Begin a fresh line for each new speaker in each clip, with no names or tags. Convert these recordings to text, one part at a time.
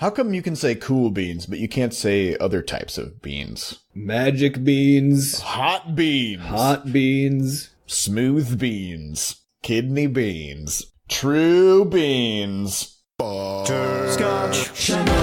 How come you can say cool beans, but you can't say other types of beans?
Magic beans.
Hot beans.
Hot beans.
Smooth beans. Kidney beans. True beans. Butterscotch Shenanigans.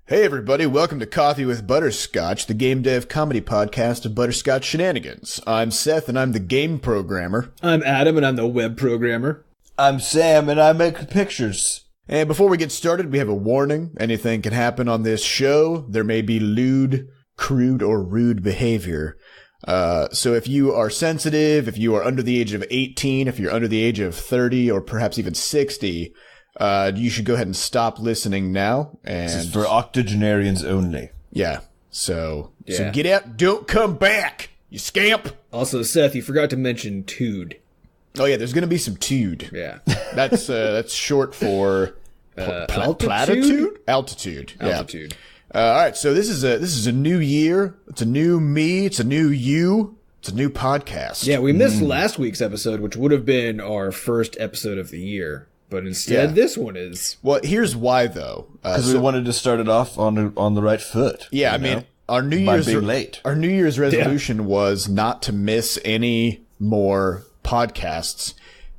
Hey everybody, welcome to Coffee with Butterscotch, the game dev comedy podcast of Butterscotch Shenanigans. I'm Seth and I'm the game programmer.
I'm Adam and I'm the web programmer.
I'm Sam and I make pictures.
And before we get started, we have a warning. Anything can happen on this show. There may be lewd, crude, or rude behavior. So if you are sensitive, if you are under the age of 18, if you're under the age of 30, or perhaps even 60, you should go ahead and stop listening now. And
This is for octogenarians only.
Yeah. So get out. Don't come back, you scamp.
Also, Seth, you forgot to mention tood.
Oh yeah, there's gonna be some tood.
Yeah.
That's short for
altitude?
Altitude. Yeah.
Altitude.
All right, so this is a new year. It's a new me. It's a new you. It's a new podcast.
Yeah, we missed last week's episode, which would have been our first episode of the year, but instead this one is.
Well, here's why though.
Because we wanted to start it off on the right foot.
Yeah, I mean, our New Year's
being late.
Our New Year's resolution was not to miss any more podcasts.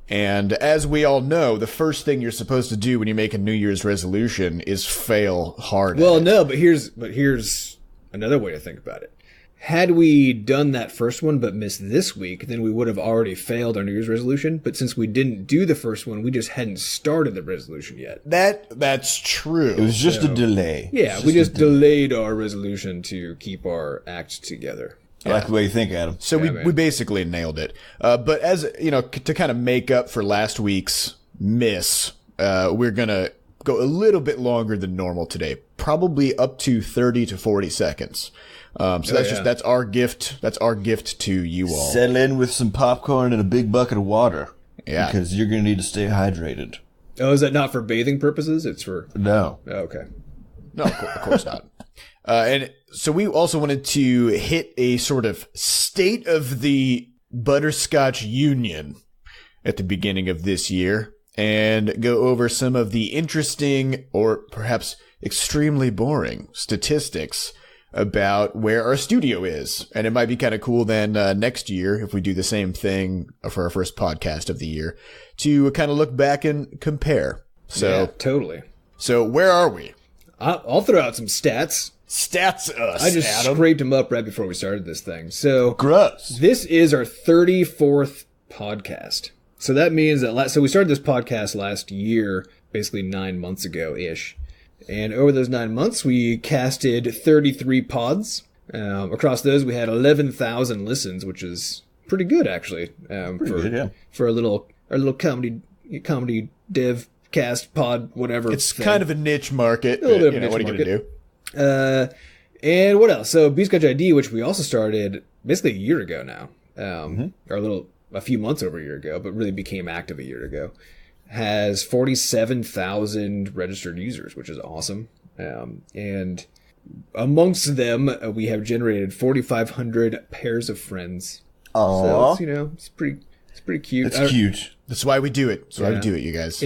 And as we all know, the first thing you're supposed to do when you make a New Year's resolution is fail hard.
Well, no, but here's another way to think about it. Had we done that first one but missed this week, then we would have already failed our New Year's resolution. But since we didn't do the first one, we just hadn't started the resolution yet.
That's true.
It was just a delay.
Yeah, we just delayed our resolution to keep our act together.
I like the way you think, Adam.
So we basically nailed it. But as you know, to kind of make up for last week's miss, we're gonna go a little bit longer than normal today, probably up to 30 to 40 seconds. So that's our gift. That's our gift to you all.
Settle in with some popcorn and a big bucket of water.
Yeah,
because you're gonna need to stay hydrated.
Oh, is that not for bathing purposes? It's for
no.
Oh, okay.
No, of course not. And so we also wanted to hit a sort of state of the Butterscotch Union at the beginning of this year and go over some of the interesting or perhaps extremely boring statistics about where our studio is. And it might be kind of cool then next year, if we do the same thing for our first podcast of the year, to kind of look back and compare. So
yeah, totally.
So where are we?
I'll throw out some stats.
Stats us,
I just
Adam.
scraped them up right before we started this thing. So
gross.
This is our 34th podcast. So that means that so we started this podcast last year, basically 9 months ago-ish. And over those 9 months, we casted 33 pods. Across those, we had 11,000 listens, which is pretty good, actually. For our little comedy dev cast pod, whatever.
It's kind of a niche market.
A little bit of a niche
what are you
market.
going to do?
And what else? So Butterscotch ID, which we also started basically a year ago now, or a few months over a year ago, but really became active a year ago, has 47,000 registered users, which is awesome. And amongst them, we have generated 4,500 pairs of friends.
Aww.
So it's pretty cute.
It's cute.
That's why we do it. That's why we do it, you guys.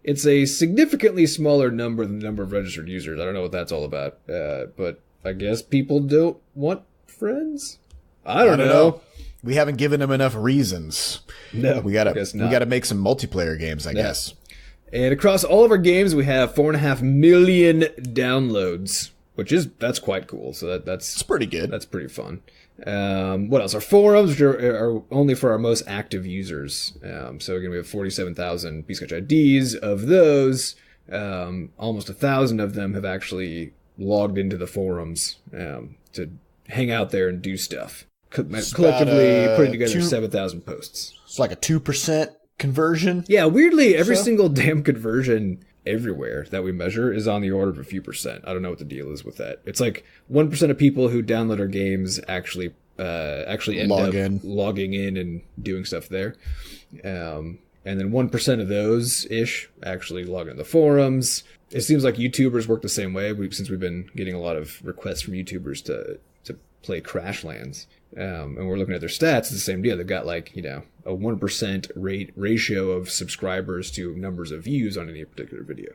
It's a significantly smaller number than the number of registered users. I don't know what that's all about. But I guess people don't want friends? I don't know.
We haven't given them enough reasons.
No,
we gotta make some multiplayer games, I guess.
And across all of our games, we have 4.5 million downloads, that's quite cool. So that's
pretty good.
That's pretty fun. What else? Our forums, which are only for our most active users. So again, we have 47,000 Butterscotch IDs. Of those, almost 1,000 of them have actually logged into the forums to hang out there and do stuff. Collectively putting together 7,000 posts.
It's like a 2% conversion.
Yeah, weirdly, every single damn conversion everywhere that we measure is on the order of a few percent. I don't know what the deal is with that. It's like 1% of people who download our games actually end up logging in and doing stuff there. And then 1% of those ish actually log into the forums. It seems like YouTubers work the same way since we've been getting a lot of requests from YouTubers to play Crashlands. And we're looking at their stats. It's the same deal. They've got a 1% ratio of subscribers to numbers of views on any particular video.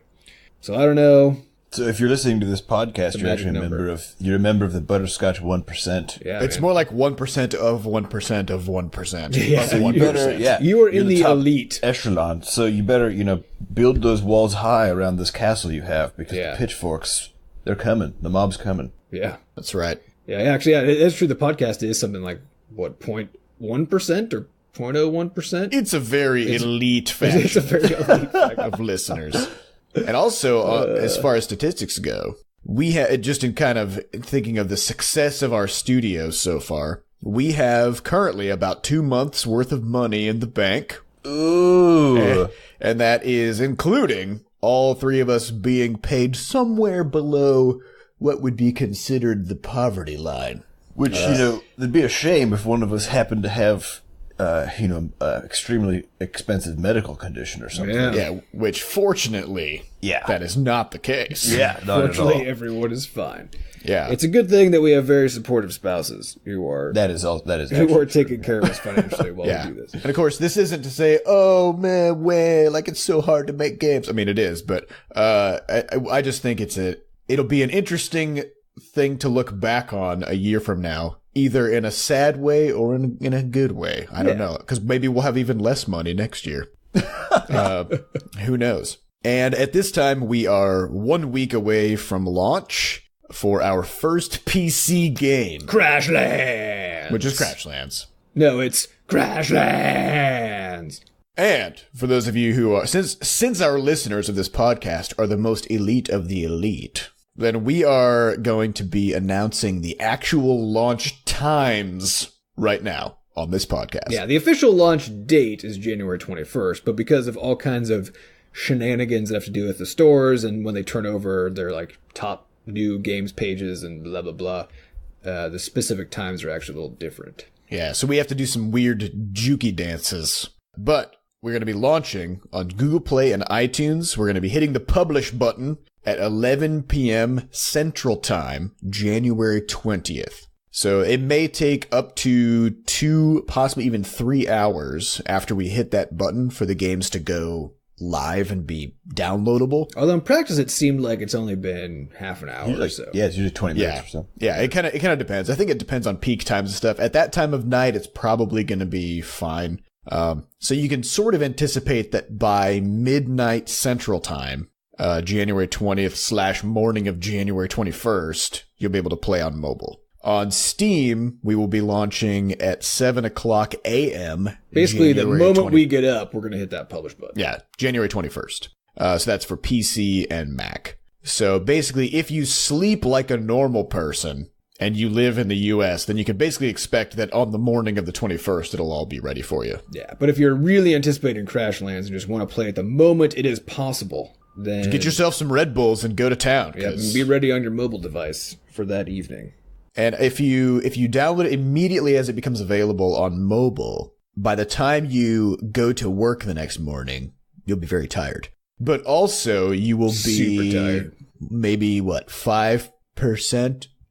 So I don't know.
So if you're listening to this podcast, you're
magic
actually
number.
you're a member of the Butterscotch 1%.
Yeah,
It's
man.
more like 1% of 1% of 1%.
Yeah,
of
you
1%.
You are
you're
in the
top
elite.
echelon. So you better, build those walls high around this castle you have because
Yeah.
the pitchforks, they're coming. The mob's coming.
Yeah.
That's right.
Yeah, actually, it's true. The podcast is something like, what, 0.1% or 0.01%?
It's a very elite faction
It's a very elite fact.
of listeners. And also, as far as statistics go, we have, just in kind of thinking of the success of our studio so far, we have currently about 2 months worth of money in the bank.
Ooh.
And that is including all three of us being paid somewhere below what would be considered the poverty line.
Which, it'd be a shame if one of us happened to have, extremely expensive medical condition or something.
Yeah.
Yeah, which fortunately, that is not the case.
Yeah, not at all.
Fortunately, everyone is fine.
Yeah.
It's a good thing that we have very supportive spouses who are
That is
who
actually
are taking care of us financially while
Yeah.
we do this.
And of course, this isn't to say, oh man, like it's so hard to make games. I mean, it is, but I just think it'll be an interesting thing to look back on a year from now, either in a sad way or in a good way. I don't know, because maybe we'll have even less money next year. Who knows? And at this time, we are 1 week away from launch for our first PC game,
Crashlands!
which is Crashlands.
No, it's Crashlands!
And for those of you who are, since our listeners of this podcast are the most elite of the elite, then we are going to be announcing the actual launch times right now on this podcast.
Yeah, the official launch date is January 21st, but because of all kinds of shenanigans that have to do with the stores and when they turn over their like top new games pages and blah, blah, blah, the specific times are actually a little different.
Yeah, so we have to do some weird jukey dances. But we're going to be launching on Google Play and iTunes. We're going to be hitting the publish button at 11 p.m. Central Time, January 20th. So it may take up to 2, possibly even 3 hours after we hit that button for the games to go live and be downloadable.
Although in practice, it seemed like it's only been half an hour or so.
Yeah, it's usually 20 minutes or so.
Yeah, it kind of depends. I think it depends on peak times and stuff. At that time of night, it's probably going to be fine. So you can sort of anticipate that by midnight Central Time, January 20th / morning of January 21st, you'll be able to play on mobile. On Steam, we will be launching at 7 o'clock a.m.
Basically,
January
the moment
20
we get up, we're going to hit that publish button.
Yeah, January 21st. So that's for PC and Mac. So basically, if you sleep like a normal person and you live in the US, then you can basically expect that on the morning of the 21st, it'll all be ready for you.
Yeah, but if you're really anticipating Crashlands and just want to play at the moment it is possible, then
Get yourself some Red Bulls and go to town.
yeah, be ready on your mobile device for that evening.
And if you download it immediately as it becomes available on mobile, by the time you go to work the next morning, you'll be very tired. But also, you will be
Super tired.
Maybe, 5%,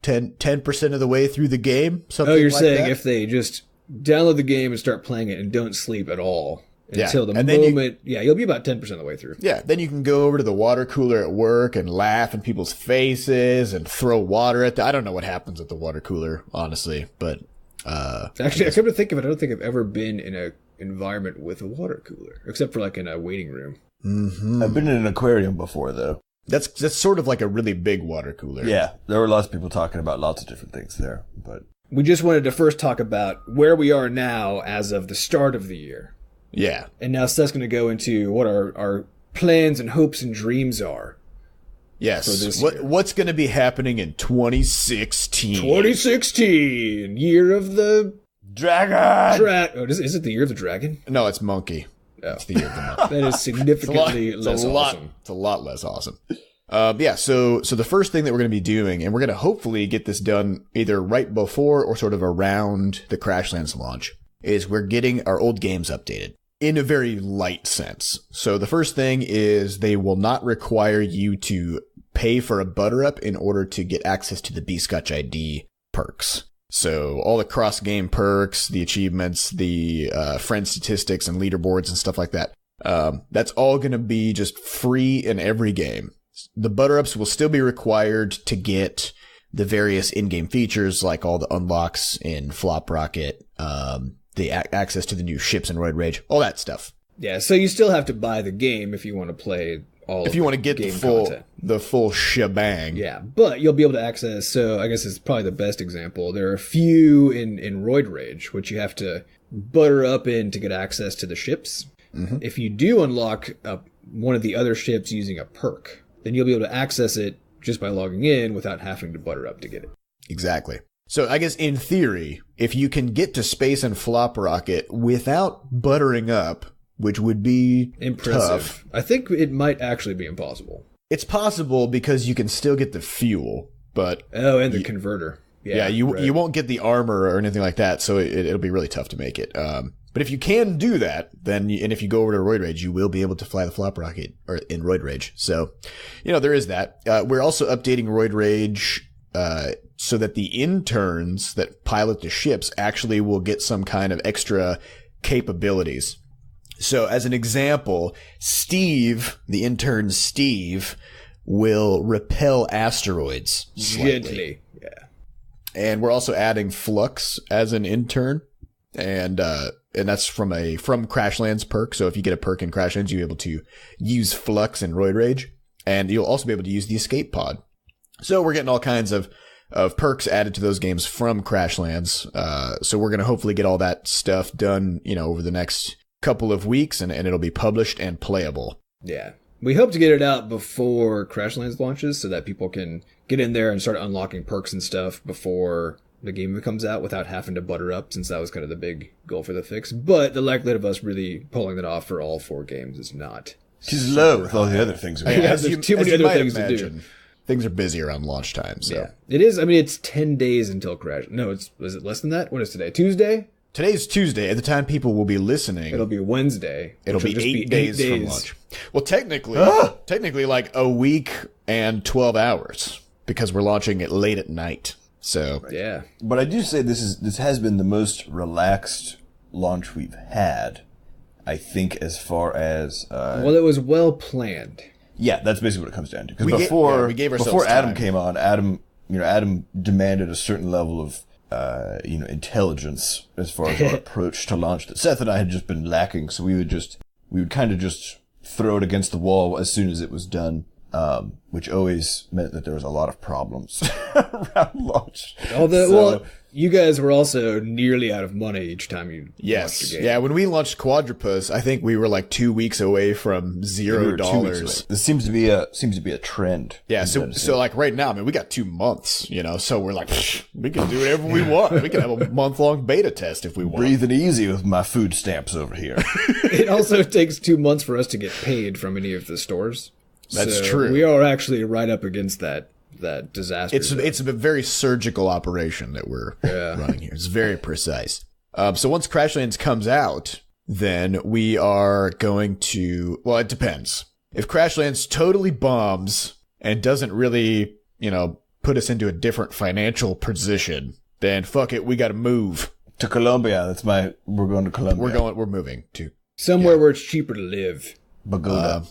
10% of the way through the game? Something
Oh, you're
like
saying
that?
if they just download the game and start playing it and don't sleep at all until the
and then
moment... you'll be about 10% of the way through.
Yeah, then you can go over to the water cooler at work and laugh in people's faces and throw water at I don't know what happens at the water cooler, honestly, but...
Actually, I come to think of it, I don't think I've ever been in an environment with a water cooler, except for like in a waiting room.
I've been in an aquarium before, though.
That's sort of like a really big water cooler.
Yeah, there were lots of people talking about lots of different things there, but...
We just wanted to first talk about where we are now as of the start of the year.
Yeah.
And now Seth's going to go into what our plans and hopes and dreams are.
Yes.
For this year.
What's going to be happening in 2016?
2016, year of the
Dragon!
is it the year of the dragon?
No, it's monkey.
Oh.
It's the year of the monkey.
That is significantly less awesome.
It's a lot less awesome. Yeah, so the first thing that we're going to be doing, and we're going to hopefully get this done either right before or sort of around the Crashlands launch, is we're getting our old games updated in a very light sense. So the first thing is they will not require you to pay for a butter up in order to get access to the Butterscotch ID perks. So all the cross-game perks, the achievements, the friend statistics and leaderboards and stuff like that, that's all going to be just free in every game. The butter ups will still be required to get the various in-game features like all the unlocks in Flop Rocket, the access to the new ships in Roid Rage, all that stuff.
Yeah, so you still have to buy the game if you want to play all
if you want to get
content.
the full shebang.
Yeah, but you'll be able to access, so I guess it's probably the best example. There are a few in Roid Rage, which you have to butter up in to get access to the ships. Mm-hmm. If you do unlock one of the other ships using a perk, then you'll be able to access it just by logging in without having to butter up to get it.
Exactly. So I guess in theory, if you can get to space and Flop Rocket without buttering up, which would be
impressive.
Tough.
I think it might actually be impossible.
It's possible because you can still get the fuel, but
and the converter.
Yeah, you won't get the armor or anything like that, so it'll be really tough to make it. But if you can do that, then and if you go over to Roid Rage, you will be able to fly the Flop Rocket or in Roid Rage. So, there is that. We're also updating Roid Rage so that the interns that pilot the ships actually will get some kind of extra capabilities. So, as an example, Steve, the intern Steve, will repel asteroids slightly.
Gently. Yeah.
And we're also adding Flux as an intern. And that's from Crashlands perk. So if you get a perk in Crashlands, you'll be able to use Flux in Roid Rage. And you'll also be able to use the escape pod. So we're getting all kinds of perks added to those games from Crashlands. So we're going to hopefully get all that stuff done, over the next couple of weeks, and it'll be published and playable.
Yeah. We hope to get it out before Crashlands launches so that people can get in there and start unlocking perks and stuff before the game comes out without having to butter up, since that was kind of the big goal for the fix. But the likelihood of us really pulling it off for all 4 games is not.
It's low with all the other things.
There's too many other things to do.
Things are busy around launch time. So.
Yeah, it is. I mean, it's 10 days until Crash. No, is it less than that? What is today? Tuesday?
Today's Tuesday. At the time people will be listening,
it'll be Wednesday.
It'll be 8 days from launch. Well, technically like a week and 12 hours because we're launching it late at night. So
yeah,
but I do say this has been the most relaxed launch we've had. I think as far as
it was well planned.
Yeah, that's basically what it comes down to. Because before Adam came on, Adam demanded a certain level of intelligence as far as our approach to launch that Seth and I had just been lacking. So we would kind of just throw it against the wall as soon as it was done. Which always meant that there was a lot of problems around launch.
Well, you guys were also nearly out of money each time you launched the game.
Yeah, when we launched Quadrupus, I think we were like 2 weeks away from $0.
This seems to be a trend.
Yeah, so like right now, I mean, we got 2 months, so we're like, we can do whatever we want. We can have a month-long beta test if we want.
Breathing easy with my food stamps over here.
It also takes 2 months for us to get paid from any of the stores.
That's true.
We are actually right up against that disaster.
It's a very surgical operation that we're running here. It's very precise. So once Crashlands comes out, then we are going to... Well, it depends. If Crashlands totally bombs and doesn't really, put us into a different financial position, then fuck it, we got to move.
To Colombia. We're going to Colombia.
We're moving to...
somewhere where it's cheaper to live.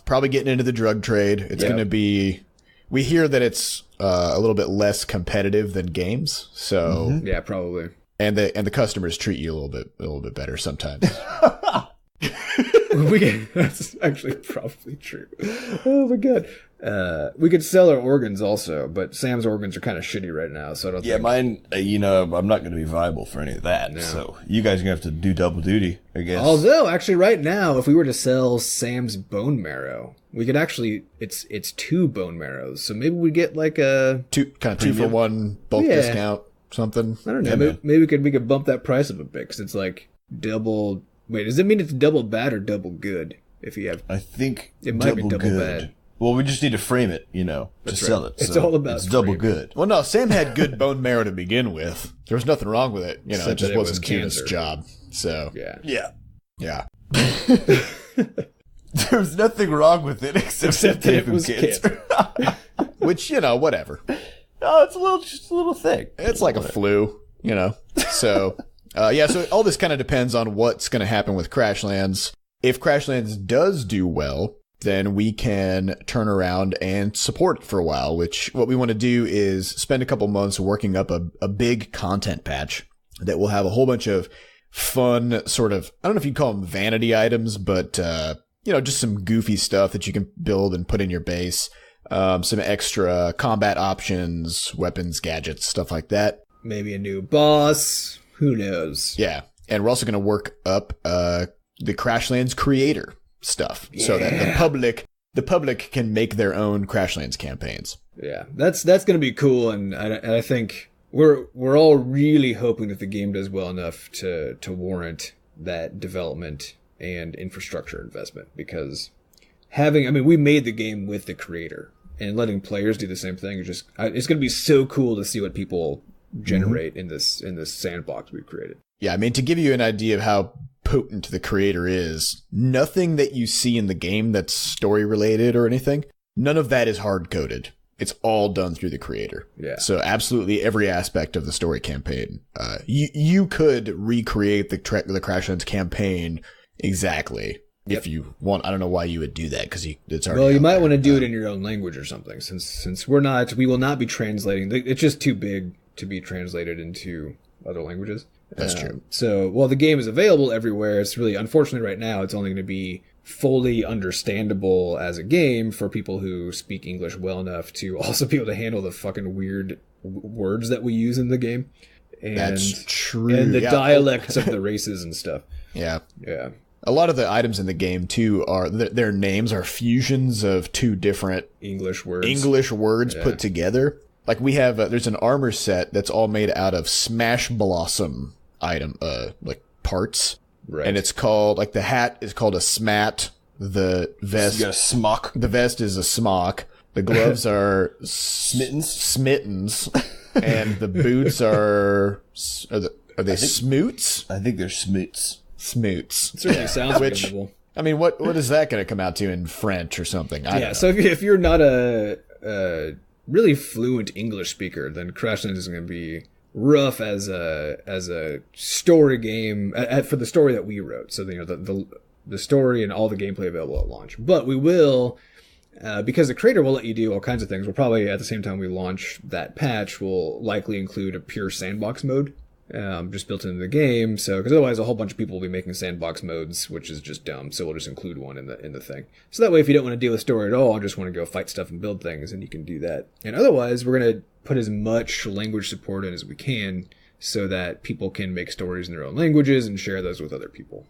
Probably getting into the drug trade. It's going to be... We hear that it's a little bit less competitive than games, so
yeah, probably.
And the customers treat you a little bit better sometimes.
That's actually probably true. Oh my god. We could sell our organs also, but Sam's organs are kind of shitty right now, so I don't think...
Yeah, mine, I'm not going to be viable for any of that, so you guys are going to have to do double duty, I guess.
Although, actually, right now, if we were to sell Sam's bone marrow, we could actually... It's 2 bone marrows, so maybe we'd get like a... 2 for 1 bulk discount, something. I don't know, maybe we could bump that price up a bit, because it's like double... Wait, does it mean it's double bad or double good? If you have...
I think
it might be double bad.
Well, we just need to frame it, to sell it.
It's all about
it's double good.
Well, no, Sam had good bone marrow to begin with. There was nothing wrong with it. It just wasn't Keenan's job. So
yeah.
There was nothing wrong with it except that it was cancer.
Which, whatever.
No, it's just a little thing.
It's like a flu, So, so all this kind of depends on what's going to happen with Crashlands. If Crashlands does do well, then we can turn around and support it for a while, which what we want to do is spend a couple months working up a big content patch that will have a whole bunch of fun sort of, I don't know if you'd call them vanity items, but, just some goofy stuff that you can build and put in your base. Some extra combat options, weapons, gadgets, stuff like that.
Maybe a new boss. Who knows?
Yeah. And we're also going to work up, the Crashlands creator stuff so that the public can make their own Crashlands campaigns.
Yeah, that's going to be cool, and I think we're all really hoping that the game does well enough to warrant that development and infrastructure investment, because we made the game with the creator, and letting players do the same thing is just it's going to be so cool to see what people generate in this sandbox we've created.
Yeah, I mean, to give you an idea of how potent the creator is, nothing that you see in the game that's story related or anything, none of that is hard coded. It's all done through the creator. Yeah. So absolutely every aspect of the story campaign, you could recreate the Crashlands campaign exactly if you want. I don't know why you would do that, because it's already.
Well, you might want to do it in your own language or something, since we will not be translating. It's just too big to be translated into other languages.
That's true.
So while the game is available everywhere, it's really, unfortunately right now, it's only going to be fully understandable as a game for people who speak English well enough to also be able to handle the fucking weird words that we use in the game. And,
that's true.
And the dialects of the races and stuff.
Yeah.
Yeah.
A lot of the items in the game, too, are their names are fusions of two different
English words
put together. Like we have, there's an armor set that's all made out of Smash Blossom item, like parts.
Right.
And it's called, like the hat is called a smat. The vest.
You got a smock.
The vest is a smock. The gloves are
smittens.
And the boots are they smoots?
I think they're smoots.
Smoots.
It certainly sounds reasonable.
I mean, what is that going to come out to in French or something? I don't know.
So if you're not a really fluent English speaker, then Crashlands is going to be rough as a story game for the story that we wrote. So the story and all the gameplay available at launch. But we will, because the creator will let you do all kinds of things. We'll probably, at the same time we launch that patch, will likely include a pure sandbox mode, just built into the game. So, because otherwise a whole bunch of people will be making sandbox modes, which is just dumb. So we'll just include one in the thing. So that way, if you don't want to deal with story at all, just want to go fight stuff and build things, and you can do that. And otherwise, we're going to put as much language support in as we can, so that people can make stories in their own languages and share those with other people.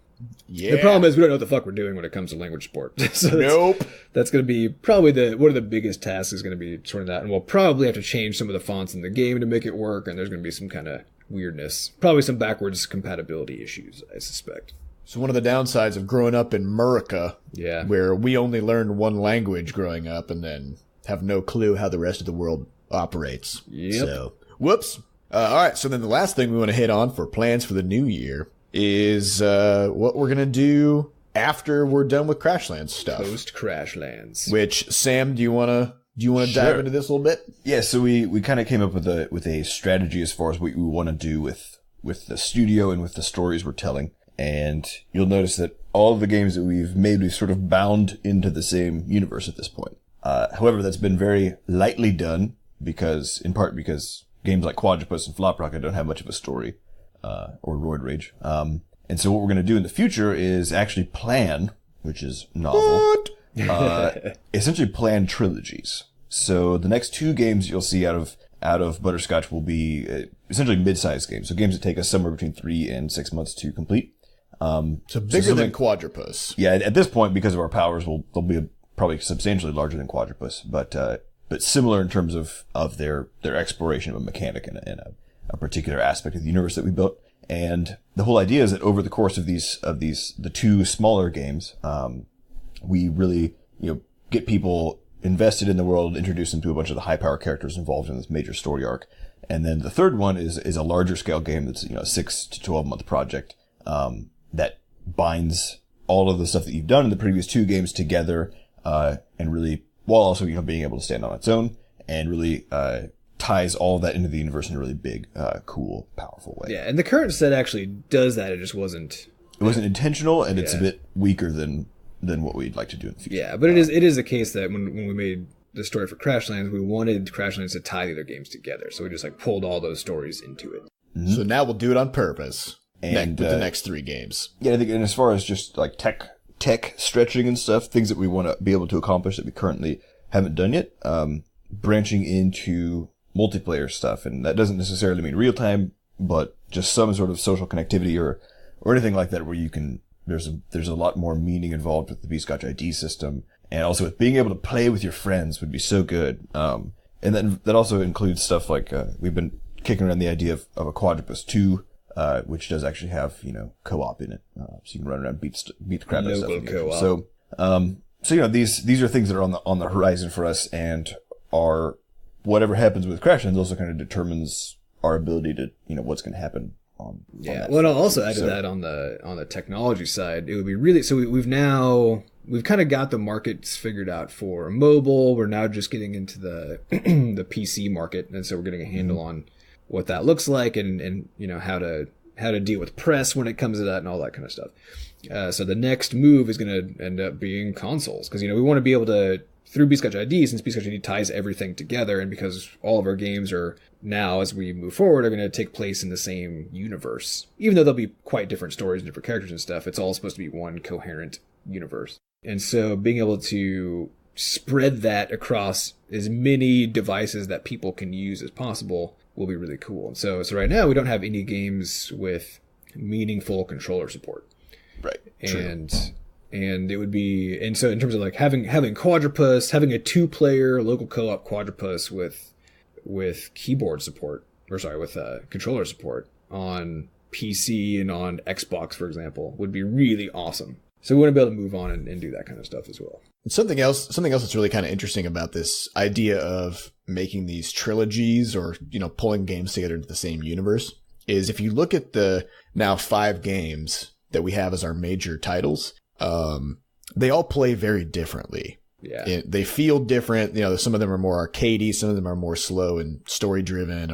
Yeah.
The problem is we don't know what the fuck we're doing when it comes to language support. So
nope.
That's going to be probably one of the biggest tasks is going to be sorting that. And we'll probably have to change some of the fonts in the game to make it work. And there's going to be some kind of weirdness. Probably some backwards compatibility issues, I suspect.
So one of the downsides of growing up in Murica, where we only learned one language growing up and then have no clue how the rest of the world operates.
Yep.
So, whoops. All right. So then the last thing we want to hit on for plans for the new year is what we're going to do after we're done with Crashlands stuff.
Post Crashlands.
Which, Sam, do you want to dive into this a little bit?
Yeah, so we kind of came up with a strategy as far as what we want to do with the studio and with the stories we're telling. And you'll notice that all of the games that we've made, we've sort of bound into the same universe at this point. However, that's been very lightly done in part because games like Quadrupus and Flop Rocket don't have much of a story, or Roid Rage. And so what we're going to do in the future is actually plan, which is novel, essentially plan trilogies. So the next two games you'll see out of Butterscotch will be essentially mid-sized games. So games that take us somewhere between 3 and 6 months to complete.
So bigger than Quadrupus.
Yeah, at this point, because of our powers, they'll be probably substantially larger than Quadrupus, but similar in terms of their exploration of a mechanic and a particular aspect of the universe that we built. And the whole idea is that over the course of the two smaller games, we really, get people invested in the world, introduce them to a bunch of the high power characters involved in this major story arc. And then the third one is a larger scale game that's, a 6 to 12 month project, that binds all of the stuff that you've done in the previous two games together, and really, while also, being able to stand on its own and really, ties all of that into the universe in a really big, cool, powerful way.
Yeah, and the current set actually does that. It just wasn't...
It wasn't intentional, and it's a bit weaker than than what we'd like to do in the future.
Yeah, but it is a case that when we made the story for Crashlands, we wanted Crashlands to tie the other games together. So we just like pulled all those stories into it.
Mm-hmm. So now we'll do it on purpose with the next 3 games.
Yeah, I think, and as far as just like tech stretching and stuff, things that we want to be able to accomplish that we currently haven't done yet, branching into multiplayer stuff. And that doesn't necessarily mean real time, but just some sort of social connectivity or anything like that where you can, there's a lot more meaning involved with the Butterscotch ID system. And also with being able to play with your friends would be so good. And then that also includes stuff like, we've been kicking around the idea of a Quadrupus 2, which does actually have, co-op in it. So you can run around, beat the crap out of stuff. Co-op. So, these are things that are on the horizon for us, and are whatever happens with Crashlands also kind of determines our ability to, what's going to happen.
Well, I'll also add to that on the technology side, it would be really, so we've kind of got the markets figured out for mobile. We're now just getting into the the PC market, and so we're getting a handle on what that looks like, and how to deal with press when it comes to that and all that kind of stuff. So the next move is going to end up being consoles, because we want to be able to, through Butterscotch ID, since Butterscotch ID ties everything together, and because all of our games are now, as we move forward, are going to take place in the same universe, even though there'll be quite different stories and different characters and stuff. It's all supposed to be one coherent universe. And so being able to spread that across as many devices that people can use as possible will be really cool. And so right now we don't have any games with meaningful controller support.
Right.
And it would be, and so in terms of like having Quadrupus, having a 2-player local co-op Quadrupus with keyboard support, with controller support on PC and on Xbox, for example, would be really awesome. So we want to be able to move on and do that kind of stuff as well.
And something else that's really kind of interesting about this idea of making these trilogies or, pulling games together into the same universe is if you look at the now 5 games that we have as our major titles, they all play very differently.
Yeah.
They feel different. Some of them are more arcadey, some of them are more slow and story driven,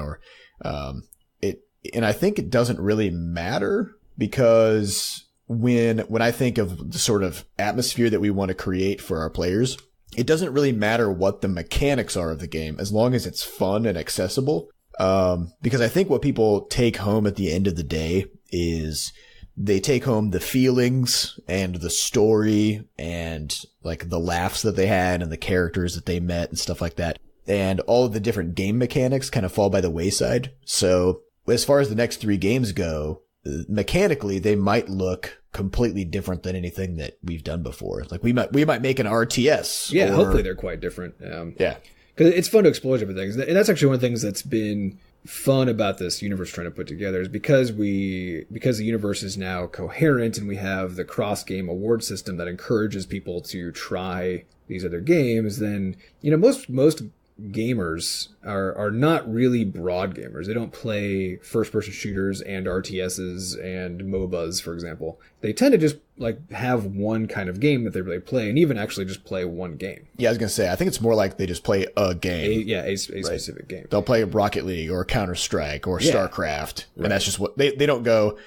and I think it doesn't really matter, because when I think of the sort of atmosphere that we want to create for our players, it doesn't really matter what the mechanics are of the game, as long as it's fun and accessible. Because I think what people take home at the end of the day is they take home the feelings and the story and like the laughs that they had and the characters that they met and stuff like that. And all of the different game mechanics kind of fall by the wayside. So as far as the next 3 games go, mechanically, they might look completely different than anything that we've done before. Like we might make an RTS.
Yeah, hopefully they're quite different.
Yeah.
Because it's fun to explore different things. And that's actually one of the things that's been fun about this universe trying to put together, is because the universe is now coherent and we have the cross-game award system that encourages people to try these other games, then, most gamers are not really broad gamers. They don't play first-person shooters and RTSs and MOBAs, for example. They tend to just like have one kind of game that they really play, and even actually just play one game.
Yeah, I was gonna say, I think it's more like they just play a game.
A specific game.
They'll play Rocket League or Counter-Strike or StarCraft, and that's just what they don't go.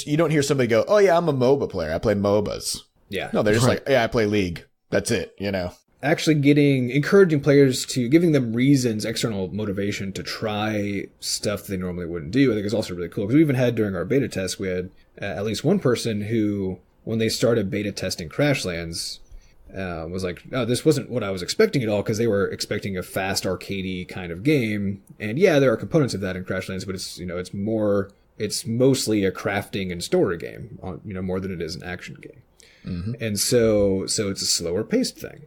You don't hear somebody go, "Oh yeah, I'm a MOBA player. I play MOBAs."
Yeah,
no, they're just like, "Yeah, I play League." That's it.
Actually encouraging players to, giving them reasons, external motivation to try stuff they normally wouldn't do, I think is also really cool. Because we even had, during our beta test, we had at least one person who, when they started beta testing Crashlands, was like, "Oh, this wasn't what I was expecting at all," because they were expecting a fast arcadey kind of game. And yeah, there are components of that in Crashlands, but it's mostly a crafting and story game, more than it is an action game. Mm-hmm. And so it's a slower paced thing.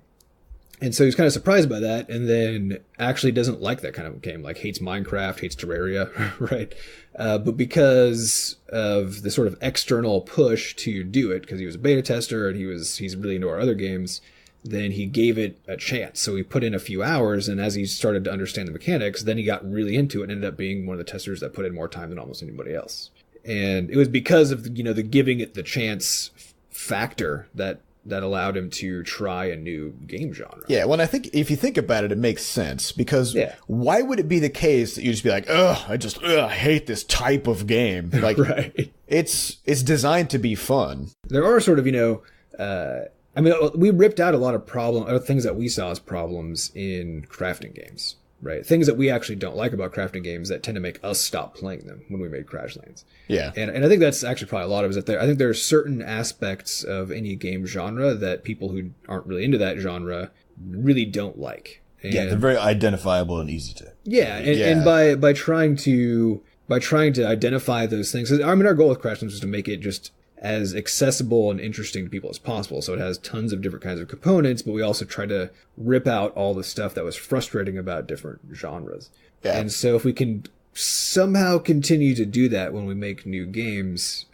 And so he's kind of surprised by that, and then actually doesn't like that kind of game, like hates Minecraft, hates Terraria, right? But because of the sort of external push to do it, because he was a beta tester and he's really into our other games, then he gave it a chance. So he put in a few hours, and as he started to understand the mechanics, then he got really into it and ended up being one of the testers that put in more time than almost anybody else. And it was because of the giving it the chance factor that allowed him to try a new game genre.
Yeah, well, I think if you think about it, it makes sense, because why would it be the case that you just be like, I hate this type of game? Like,
right.
It's designed to be fun.
There are sort of, I mean, we ripped out a lot of things that we saw as problems in crafting games, right? Things that we actually don't like about crafting games that tend to make us stop playing them when we made Crashlands.
Yeah.
And I think that's actually probably a lot of it. I think there are certain aspects of any game genre that people who aren't really into that genre really don't like. And
they're very identifiable and easy to.
Yeah, and by trying to identify those things, I mean, our goal with Crashlands was to make it just as accessible and interesting to people as possible. So it has tons of different kinds of components, but we also try to rip out all the stuff that was frustrating about different genres. Yeah. And so if we can somehow continue to do that when we make new games,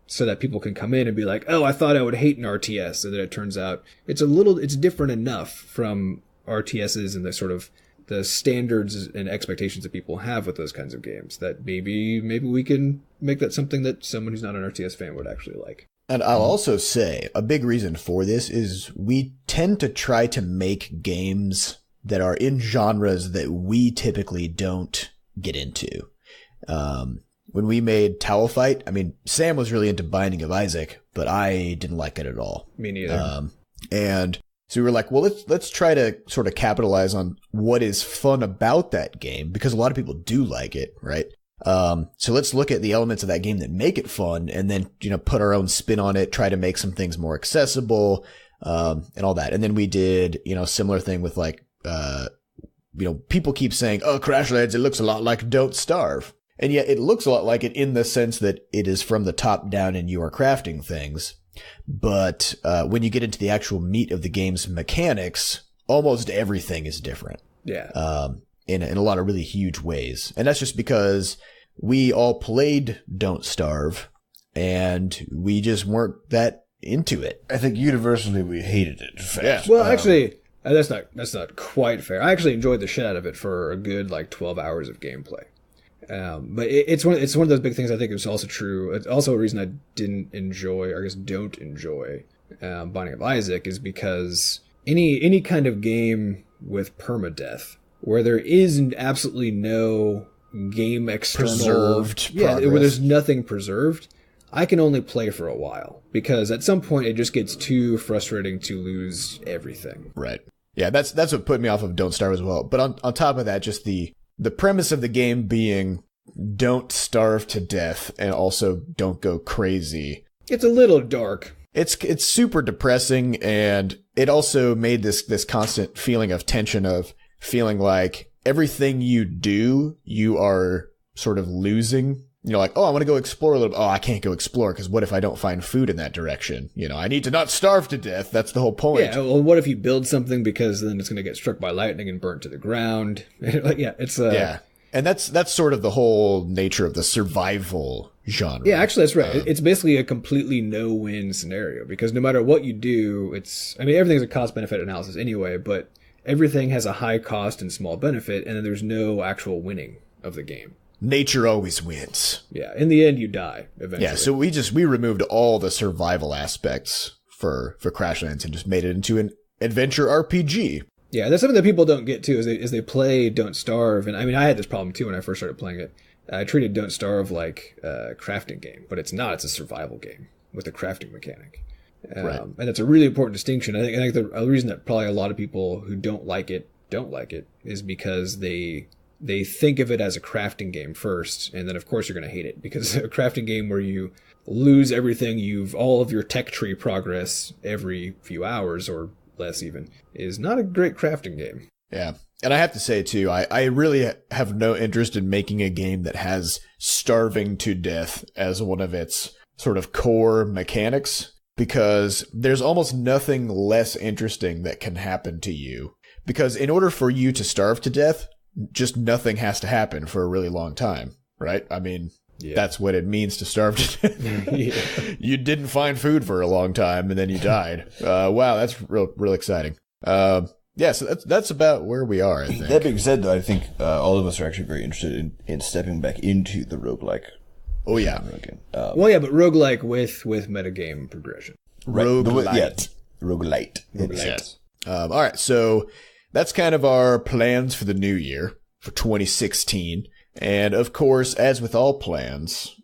so that people can come in and be like, oh, I thought I would hate an RTS. And then it turns out it's different enough from RTSs and the sort of the standards and expectations that people have with those kinds of games, that maybe we can make that something that someone who's not an RTS fan would actually like.
And I'll also say a big reason for this is we tend to try to make games that are in genres that we typically don't get into. When we made Towel Fight, I mean, Sam was really into Binding of Isaac, but I didn't like it at all.
Me neither.
And so we were like, well, let's try to sort of capitalize on what is fun about that game, because a lot of people do like it, right? So let's look at the elements of that game that make it fun, and then, put our own spin on it, try to make some things more accessible, and all that. And then we did, similar thing with like, people keep saying, oh, Crashlands, it looks a lot like Don't Starve. And yet it looks a lot like it in the sense that it is from the top down and you are crafting things. But when you get into the actual meat of the game's mechanics, almost everything is different.
Yeah.
In a lot of really huge ways. And that's just because we all played Don't Starve, and we just weren't that into it.
I think universally we hated it.
Yeah. Well, actually, that's not quite fair. I actually enjoyed the shit out of it for a good 12 hours of gameplay. But it's one of those big things. I think it's also true. It's also a reason I didn't enjoy, or I guess don't enjoy, Binding of Isaac, is because any kind of game with permadeath where there is absolutely no game external
preserved progress,
where there's nothing preserved, I can only play for a while, because at some point it just gets too frustrating to lose everything.
Right. Yeah, that's what put me off of Don't Starve as well. But on top of that, just the premise of the game being don't starve to death and also don't go crazy.
It's a little dark.
It's super depressing, and it also made this constant feeling of tension, of feeling like everything you do, you are sort of losing. Like, oh, I want to go explore a little bit. Oh, I can't go explore because what if I don't find food in that direction? I need to not starve to death. That's the whole point.
Yeah, well, what if you build something, because then it's going to get struck by lightning and burnt to the ground?
Yeah. And that's sort of the whole nature of the survival genre.
Yeah, actually, that's right. It's basically a completely no-win scenario, because no matter what you do, everything's a cost-benefit analysis anyway, but everything has a high cost and small benefit, and then there's no actual winning of the game.
Nature always wins.
Yeah, in the end, you die eventually.
Yeah, so we removed all the survival aspects for Crashlands and just made it into an adventure RPG.
Yeah, that's something that people don't get too, is they play Don't Starve, and I had this problem too when I first started playing it. I treated Don't Starve like a crafting game, but it's not. It's a survival game with a crafting mechanic.
Right.
And that's a really important distinction. I think the reason that probably a lot of people who don't like it is because they think of it as a crafting game first, and then of course you're going to hate it, because a crafting game where you lose everything, all of your tech tree progress every few hours or less even, is not a great crafting game.
Yeah. And I have to say too, I really have no interest in making a game that has starving to death as one of its sort of core mechanics, because there's almost nothing less interesting that can happen to you. Because in order for you to starve to death, just nothing has to happen for a really long time, right? That's what it means to starve to death. Yeah. You didn't find food for a long time, and then you died. Wow, that's real exciting. Yeah, so that's about where we are, I think.
That being said, though, I think all of us are actually very interested in stepping back into the roguelike.
Oh, yeah.
But roguelike with metagame progression.
Right.
Roguelite.
Roguelite.
Yes. All right, so that's kind of our plans for the new year, for 2016. And of course, as with all plans,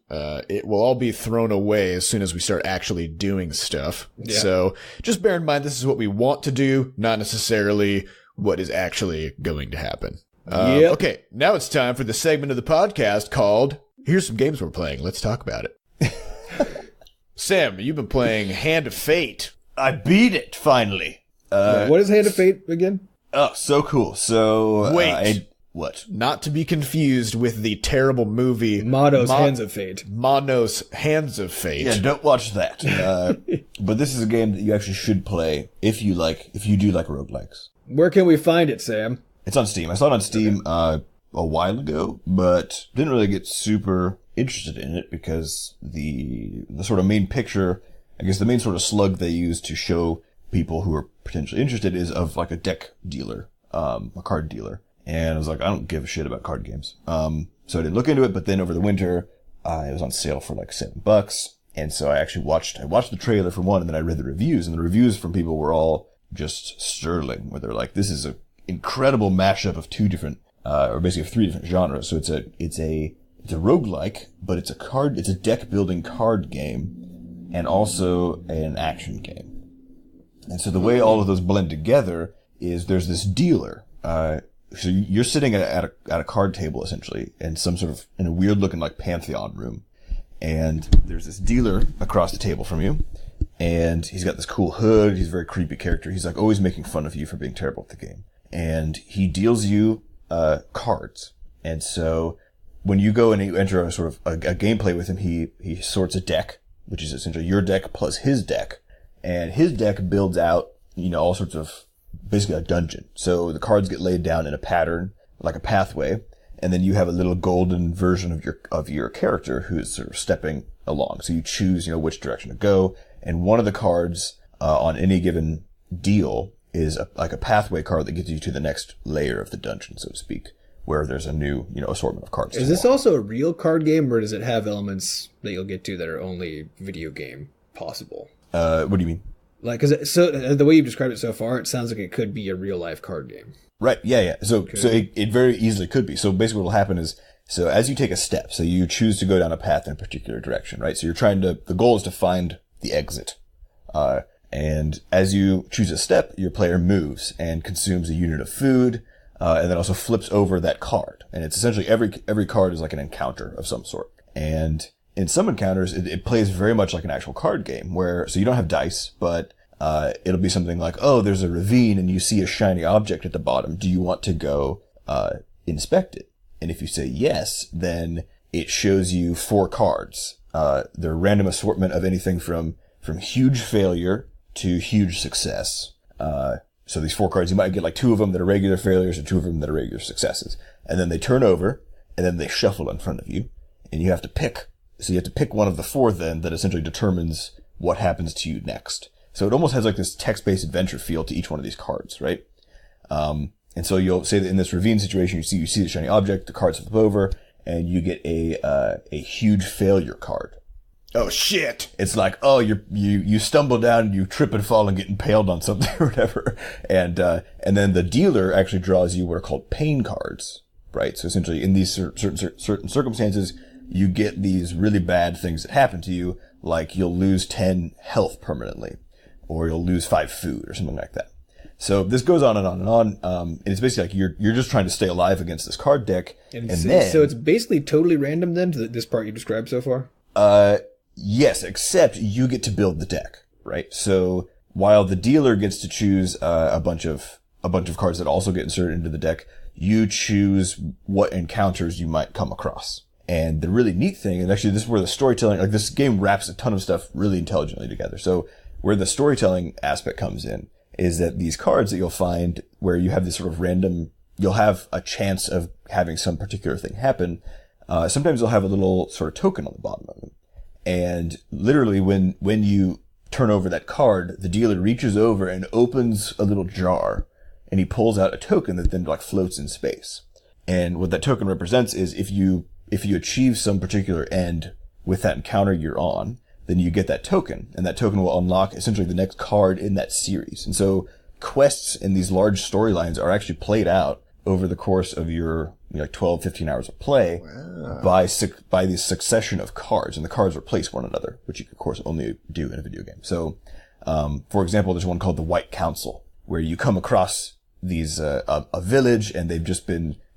it will all be thrown away as soon as we start actually doing stuff. Yeah. So just bear in mind, this is what we want to do, not necessarily what is actually going to happen. Okay, now it's time for the segment of the podcast called Here's Some Games We're Playing. Let's talk about it. Sam, you've been playing Hand of Fate.
I beat it, finally.
What is Hand of Fate again?
Oh, so cool. So...
Wait.
What?
Not to be confused with the terrible movie...
Mono's Hands of Fate.
Mono's Hands of Fate.
Yeah, don't watch that. But this is a game that you actually should play if you do like roguelikes.
Where can we find it, Sam?
It's on Steam. I saw it on Steam a while ago, but didn't really get super interested in it because the sort of main picture, I guess the main sort of slug they use to show people who are potentially interested is of like a deck dealer, a card dealer. And I was like, I don't give a shit about card games. So I didn't look into it, but then over the winter, it was on sale for like $7. And so I actually watched the trailer for one, and then I read the reviews, and the reviews from people were all just sterling, where they're like, this is an incredible mashup of two different, or basically of three different genres. So it's a roguelike, but it's a deck building card game, and also an action game. And so the way all of those blend together is there's this dealer, so you're sitting at a card table essentially in a weird looking like Pantheon room. And there's this dealer across the table from you. And he's got this cool hood. He's a very creepy character. He's like always making fun of you for being terrible at the game. And he deals you, cards. And so when you go and you enter a sort of a gameplay with him, he sorts a deck, which is essentially your deck plus his deck. And his deck builds out, all sorts of, basically a dungeon. So the cards get laid down in a pattern, like a pathway, and then you have a little golden version of your character who's sort of stepping along. So you choose, which direction to go, and one of the cards on any given deal is like a pathway card that gets you to the next layer of the dungeon, so to speak, where there's a new, assortment of cards.
Is this also a real card game, or does it have elements that you'll get to that are only video game possible?
What do you mean?
Like, so the way you've described it so far, it sounds like it could be a real life card game.
Right. Yeah. So it very easily could be. So basically what will happen is, so as you take a step, so you choose to go down a path in a particular direction, right? So the goal is to find the exit. And as you choose a step, your player moves and consumes a unit of food, and then also flips over that card. And it's essentially every card is like an encounter of some sort. And in some encounters, it plays very much like an actual card game so you don't have dice, but, it'll be something like, oh, there's a ravine and you see a shiny object at the bottom. Do you want to go, inspect it? And if you say yes, then it shows you 4 cards. They're a random assortment of anything from huge failure to huge success. So these 4 cards, you might get like 2 of them that are regular failures and 2 of them that are regular successes. And then they turn over and then they shuffle in front of you and you have to pick. So you have to pick one of the 4 then that essentially determines what happens to you next. So it almost has like this text-based adventure feel to each one of these cards, right? And so you'll say that in this ravine situation, you see the shiny object, the cards flip over, and you get a huge failure card.
Oh shit!
It's like, oh, you stumble down, you trip and fall and get impaled on something or whatever. And then the dealer actually draws you what are called pain cards, right? So essentially in these certain circumstances, you get these really bad things that happen to you, like you'll lose 10 health permanently, or you'll lose 5 food, or something like that. So this goes on and on and on. And it's basically like you're just trying to stay alive against this card deck.
So it's basically totally random then, to this part you described so far?
Yes, except you get to build the deck, right? So while the dealer gets to choose a bunch of cards that also get inserted into the deck, you choose what encounters you might come across. And the really neat thing, and actually this is where the storytelling, like this game wraps a ton of stuff really intelligently together. So where the storytelling aspect comes in is that these cards that you'll find where you have this sort of random, you'll have a chance of having some particular thing happen. Sometimes they'll have a little sort of token on the bottom of them. And literally when you turn over that card, the dealer reaches over and opens a little jar and he pulls out a token that then like floats in space. And what that token represents is if you achieve some particular end with that encounter you're on, then you get that token, and that token will unlock essentially the next card in that series. And so quests in these large storylines are actually played out over the course of your like 12, 15 hours of play by this succession of cards, and the cards replace one another, which you can, of course, only do in a video game. So, for example, there's one called the White Council, where you come across these, a village, and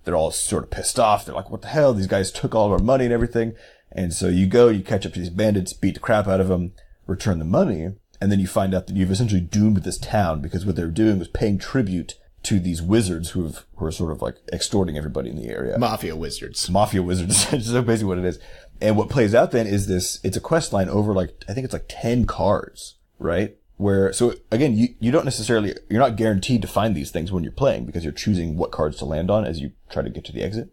they're all sort of pissed off. They're like, what the hell? These guys took all of our money and everything. And so you catch up to these bandits, beat the crap out of them, return the money, and then you find out that you've essentially doomed this town, because what they were doing was paying tribute to these wizards who are sort of like extorting everybody in the area.
Mafia wizards. That's
basically what it is. And what plays out then is it's a quest line over I think it's 10 cards, right? So again, you don't necessarily, you're not guaranteed to find these things when you're playing, because you're choosing what cards to land on as you try to get to the exit.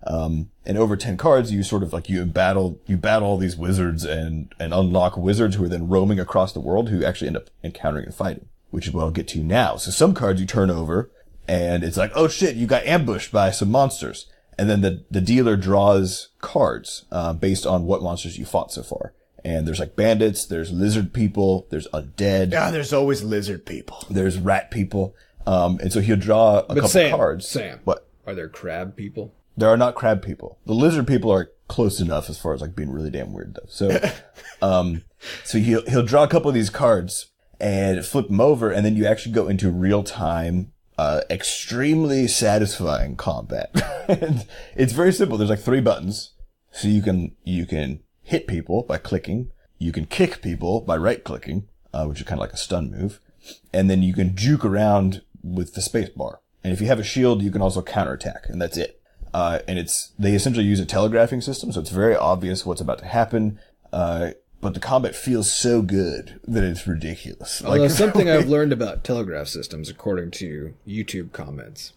And over 10 cards, you sort of you battle all these wizards and unlock wizards who are then roaming across the world, who actually end up encountering and fighting, which is what I'll get to now. So some cards you turn over and it's like, oh shit, you got ambushed by some monsters. And then the dealer draws cards, based on what monsters you fought so far. And there's bandits, there's lizard people, there's undead.
Yeah, there's always lizard people.
There's rat people. And so he'll draw a couple cards.
Sam,
what?
Are there crab people?
There are not crab people. The lizard people are close enough as far as being really damn weird though. So, so he'll draw a couple of these cards and flip them over, and then you actually go into real time, extremely satisfying combat. And it's very simple. There's 3 buttons. So you can hit people by clicking. You can kick people by right clicking, which is kind of like a stun move. And then you can juke around with the space bar. And if you have a shield, you can also counterattack, and that's it. And they essentially use a telegraphing system, so it's very obvious what's about to happen. But the combat feels so good that it's ridiculous.
Although something I've learned about telegraph systems, according to YouTube comments,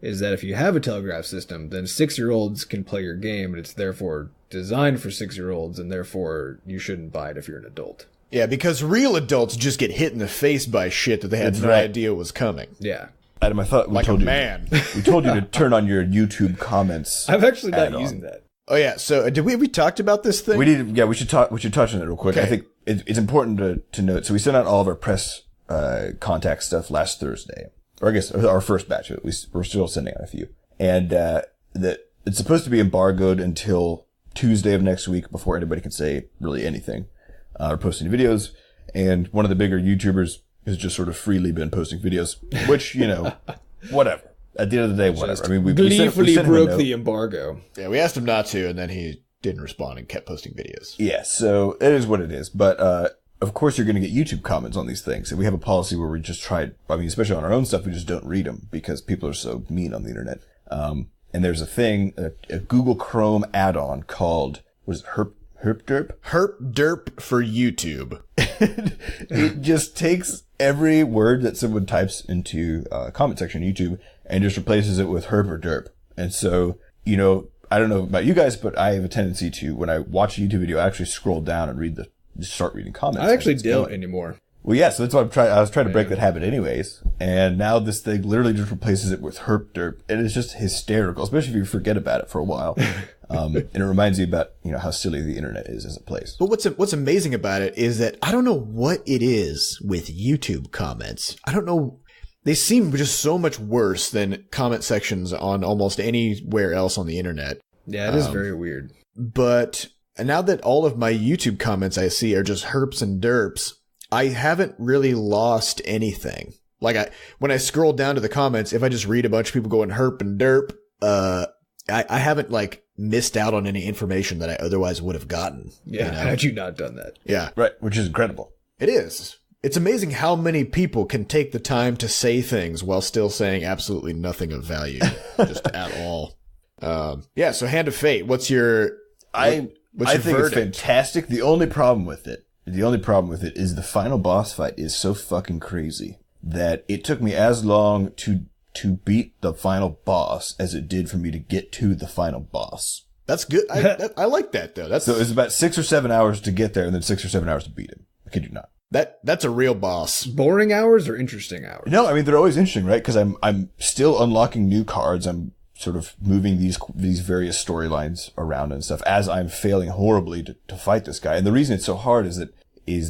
is that if you have a telegraph system, then 6-year-olds can play your game, and it's therefore designed for 6-year-olds, and therefore you shouldn't buy it if you're an adult.
Yeah, because real adults just get hit in the face by shit that they had no idea was coming.
Yeah.
Adam, I thought we told you to turn on your YouTube comments.
I'm actually not using that.
Oh yeah, so did we talked about this thing?
We did. Yeah, we should touch on it real quick. Okay. I think it's important to note. So we sent out all of our press contact stuff last Thursday, or I guess our first batch. We're still sending out a few, and that it's supposed to be embargoed until Tuesday of next week before anybody can say really anything or post any videos. And one of the bigger YouTubers has just sort of freely been posting videos, which whatever. At the end of the day, whatever. I mean, we
gleefully broke the embargo.
Yeah, we asked him not to, and then he didn't respond and kept posting videos.
Yeah, so it is what it is. But of course, you're going to get YouTube comments on these things. And we have a policy where we just try, especially on our own stuff, we just don't read them because people are so mean on the internet. And there's a thing, a Google Chrome add-on called, what is it, HerpDerp?
HerpDerp for YouTube.
It just takes every word that someone types into a comment section on YouTube and just replaces it with herp or derp. And so, I don't know about you guys, but I have a tendency to, when I watch a YouTube video, I actually scroll down and start reading comments.
I actually don't anymore.
Well, yeah, so that's what I was trying to break that habit anyways. And now this thing literally just replaces it with herp derp. And it's just hysterical, especially if you forget about it for a while. And it reminds you about, how silly the internet is as a place.
But what's amazing about it is that I don't know what it is with YouTube comments. I don't know. They seem just so much worse than comment sections on almost anywhere else on the internet.
Yeah, it is very weird.
But now that all of my YouTube comments I see are just herps and derps, I haven't really lost anything. When I scroll down to the comments, if I just read a bunch of people going herp and derp, I haven't missed out on any information that I otherwise would have gotten.
Yeah, had you not done that?
Yeah.
Right, which is incredible.
It is. It's amazing how many people can take the time to say things while still saying absolutely nothing of value, just at all. Yeah, so Hand of Fate, what's your
I think it's fantastic. The only problem with it is the final boss fight is so fucking crazy that it took me as long to beat the final boss as it did for me to get to the final boss.
That's good. I like that though.
So it's about 6 or 7 hours to get there and then 6 or 7 hours to beat him. I kid you not.
That's a real boss.
Boring hours or interesting hours?
No, I mean, they're always interesting, right? Because I'm still unlocking new cards. I'm sort of moving these various storylines around and stuff as I'm failing horribly to fight this guy. And the reason it's so hard is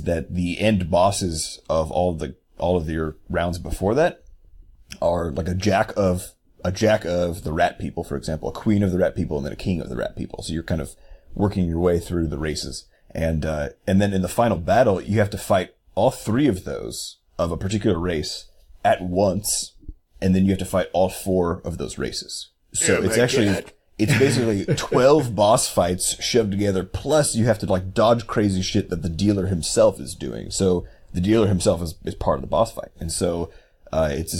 that the end bosses of all of your rounds before that are like a jack of a jack of the rat people, for example, a queen of the rat people, and then a king of the rat people. So you're kind of working your way through the races. And then in the final battle, you have to fight all 3 of those of a particular race at once. And then you have to fight all 4 of those races. So it's basically 12 boss fights shoved together. Plus you have to like dodge crazy shit that the dealer himself is doing. So the dealer himself is part of the boss fight. And so, it's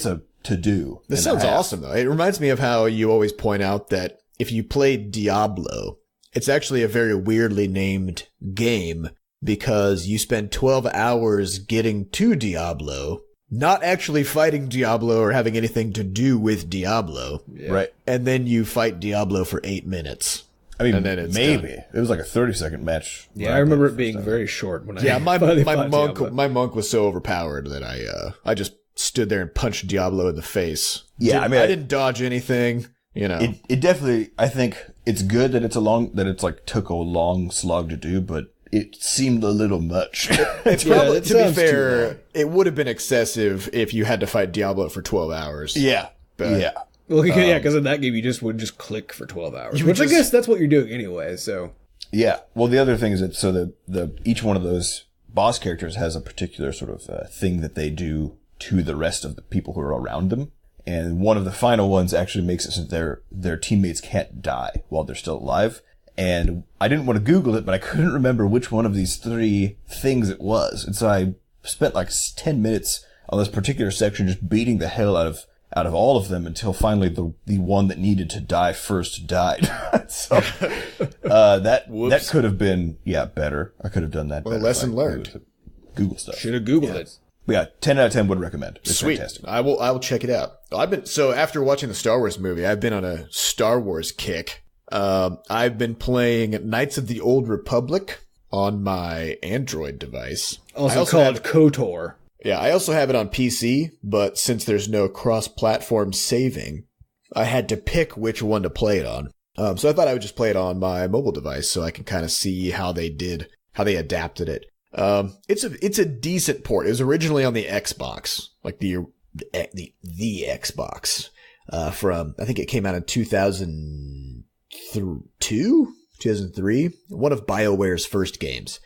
a to-do.
This sounds awesome though. It reminds me of how you always point out that if you play Diablo, it's actually a very weirdly named game because you spend 12 hours getting to Diablo, not actually fighting Diablo or having anything to do with Diablo.
Yeah. Right.
And then you fight Diablo for 8 minutes.
I mean, and then it's maybe done. It was like a 30-second match.
Yeah, I remember it being very short when
my monk was so overpowered that I just stood there and punched Diablo in the face.
Yeah,
I didn't dodge anything. You know,
it definitely. I think it's good that it's like took a long slog to do, but it seemed a little much.
It's probably, to be fair, it would have been excessive if you had to fight Diablo for 12 hours.
Yeah,
but,
yeah.
Well, yeah, because in that game you would just click for 12 hours, which I guess that's what you're doing anyway. So
yeah. Well, the other thing is that the each one of those boss characters has a particular sort of thing that they do to the rest of the people who are around them. And one of the final ones actually makes it so their teammates can't die while they're still alive. And I didn't want to Google it, but I couldn't remember which one of these 3 things it was. And so I spent like 10 minutes on this particular section just beating the hell out of all of them until finally the one that needed to die first died. So that could have been better. I could have done that better.
Lesson learned.
Google stuff.
Should have Googled it.
But yeah, 10 out of 10 would recommend. It's
sweet.
Fantastic.
I will check it out. After watching the Star Wars movie, I've been on a Star Wars kick. I've been playing Knights of the Old Republic on my Android device.
Also called KOTOR.
Yeah, I also have it on PC, but since there's no cross-platform saving, I had to pick which one to play it on. So I thought I would just play it on my mobile device so I can kind of see how they adapted it. It's a decent port. It was originally on the Xbox, like the Xbox, from, I think it came out in 2003, one of BioWare's first games.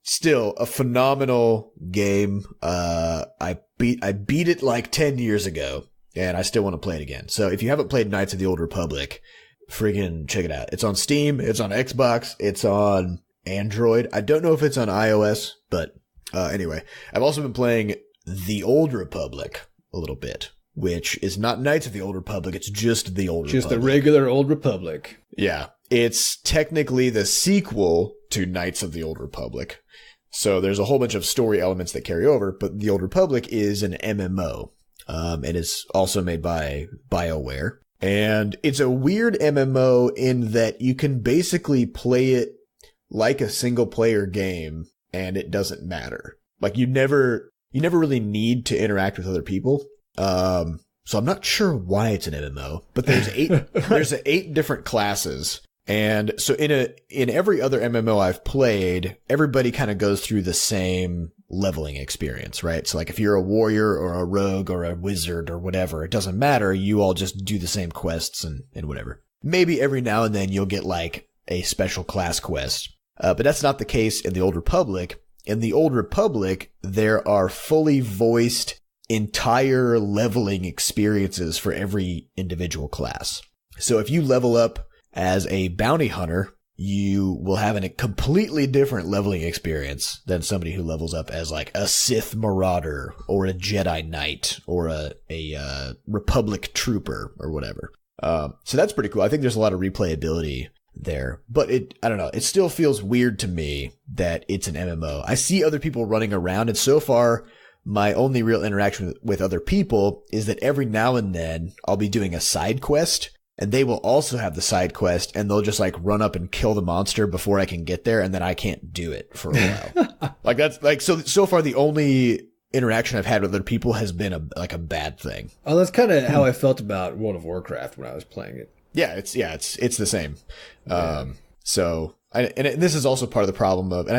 Still a phenomenal game. I beat it like 10 years ago and I still want to play it again. So if you haven't played Knights of the Old Republic, friggin' check it out. It's on Steam. It's on Xbox. It's on Android. I don't know if it's on iOS, but anyway, I've also been playing The Old Republic a little bit, which is not Knights of the Old Republic. It's just The Old Republic.
Just the regular Old Republic.
Yeah. It's technically the sequel to Knights of the Old Republic. So there's a whole bunch of story elements that carry over, but The Old Republic is an MMO. And it's also made by BioWare. And it's a weird MMO in that you can basically play it like a single player game and it doesn't matter. Like you never really need to interact with other people. So I'm not sure why it's an MMO, but there's 8 different classes. And so in every other MMO I've played, everybody kind of goes through the same leveling experience, right? So like if you're a warrior or a rogue or a wizard or whatever, it doesn't matter. You all just do the same quests and whatever. Maybe every now and then you'll get like a special class quest. But that's not the case in the Old Republic. In the Old Republic, there are fully voiced entire leveling experiences for every individual class. So if you level up as a bounty hunter, you will have a completely different leveling experience than somebody who levels up as like a Sith Marauder or a Jedi Knight or a Republic Trooper or whatever. So that's pretty cool. I think there's a lot of replayability there, but I don't know. It still feels weird to me that it's an MMO. I see other people running around, and so far my only real interaction with other people is that every now and then I'll be doing a side quest and they will also have the side quest and they'll just like run up and kill the monster before I can get there. And then I can't do it for a while. Like that's like, so far the only interaction I've had with other people has been a bad thing.
Oh, that's kind of how I felt about World of Warcraft when I was playing it.
Yeah, it's the same. Yeah. And this is also part of the problem of,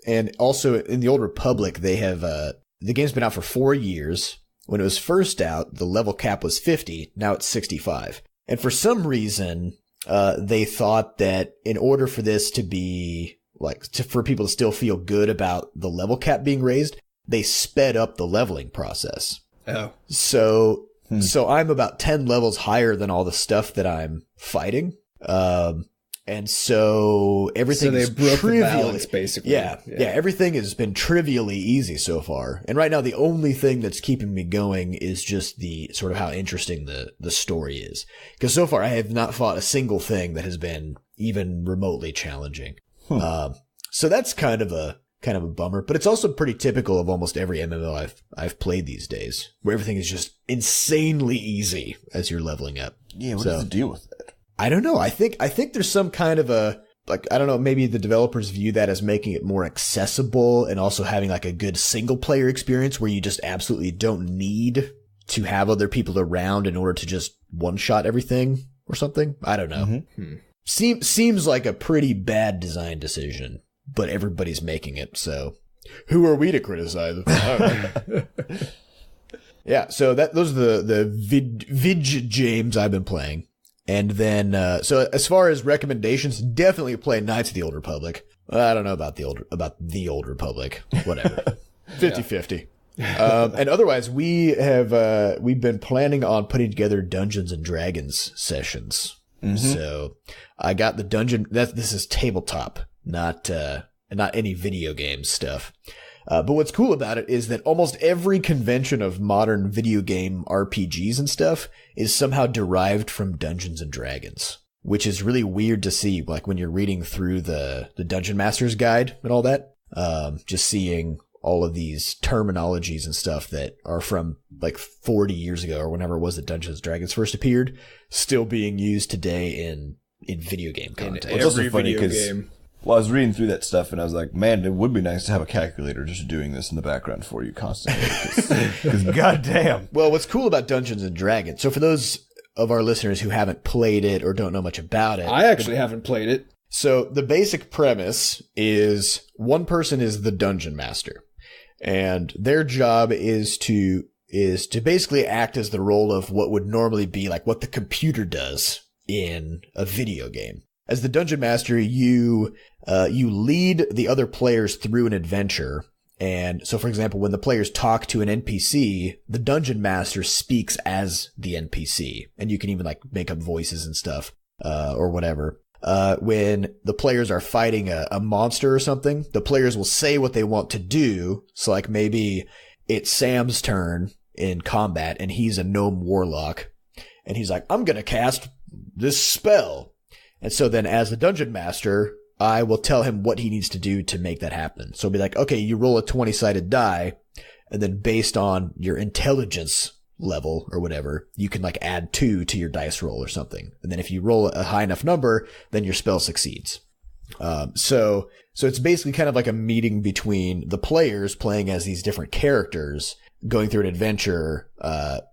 and also in the Old Republic, they have, the game's been out for 4 years when it was first out, the level cap was 50. Now it's 65. And for some reason, they thought that in order for this to be for people to still feel good about the level cap being raised, they sped up the leveling process.
Oh.
So I'm about 10 levels higher than all the stuff that I'm fighting. And so everything is
broke
trivially,
the balance, basically.
Yeah, everything has been trivially easy so far. And right now, the only thing that's keeping me going is just the sort of how interesting the story is. Because so far, I have not fought a single thing that has been even remotely challenging. So that's kind of a bummer, but it's also pretty typical of almost every MMO I've played these days, where everything is just insanely easy as you're leveling up.
Yeah, what is the deal with that?
I don't know. I think there's some kind of I don't know, maybe the developers view that as making it more accessible and also having like a good single player experience where you just absolutely don't need to have other people around in order to just one shot everything or something. I don't know.
Mm-hmm.
Seems like a pretty bad design decision, but everybody's making it. So who are we to criticize? Yeah. So those are the Vidge James I've been playing. And then, so as far as recommendations, definitely play Knights of the Old Republic. I don't know about the Old Republic. Whatever. 50-50. And otherwise, we've been planning on putting together Dungeons and Dragons sessions. Mm-hmm. So I got the dungeon. This is tabletop, not any video game stuff. But what's cool about it is that almost every convention of modern video game RPGs and stuff is somehow derived from Dungeons and Dragons, which is really weird to see, like when you're reading through the Dungeon Master's Guide and all that, just seeing all of these terminologies and stuff that are from like 40 years ago or whenever it was that Dungeons and Dragons first appeared, still being used today in video game content.
It's also funny because I was reading through that stuff and I was like, man, it would be nice to have a calculator just doing this in the background for you constantly. Because goddamn.
Well, what's cool about Dungeons and Dragons, so for those of our listeners who haven't played it or don't know much about it.
I actually haven't played it.
So the basic premise is one person is the dungeon master. And their job is to basically act as the role of what would normally be like what the computer does in a video game. As the dungeon master, you lead the other players through an adventure. And so, for example, when the players talk to an NPC, the dungeon master speaks as the NPC. And you can even like make up voices and stuff, or whatever. When the players are fighting a monster or something, the players will say what they want to do. So like maybe it's Sam's turn in combat and he's a gnome warlock. And he's like, I'm going to cast this spell. And so then as the dungeon master, I will tell him what he needs to do to make that happen. So it'll be like, okay, you roll a 20-sided die, and then based on your intelligence level or whatever, you can like add 2 to your dice roll or something. And then if you roll a high enough number, then your spell succeeds. So it's basically kind of like a meeting between the players playing as these different characters, going through an adventure,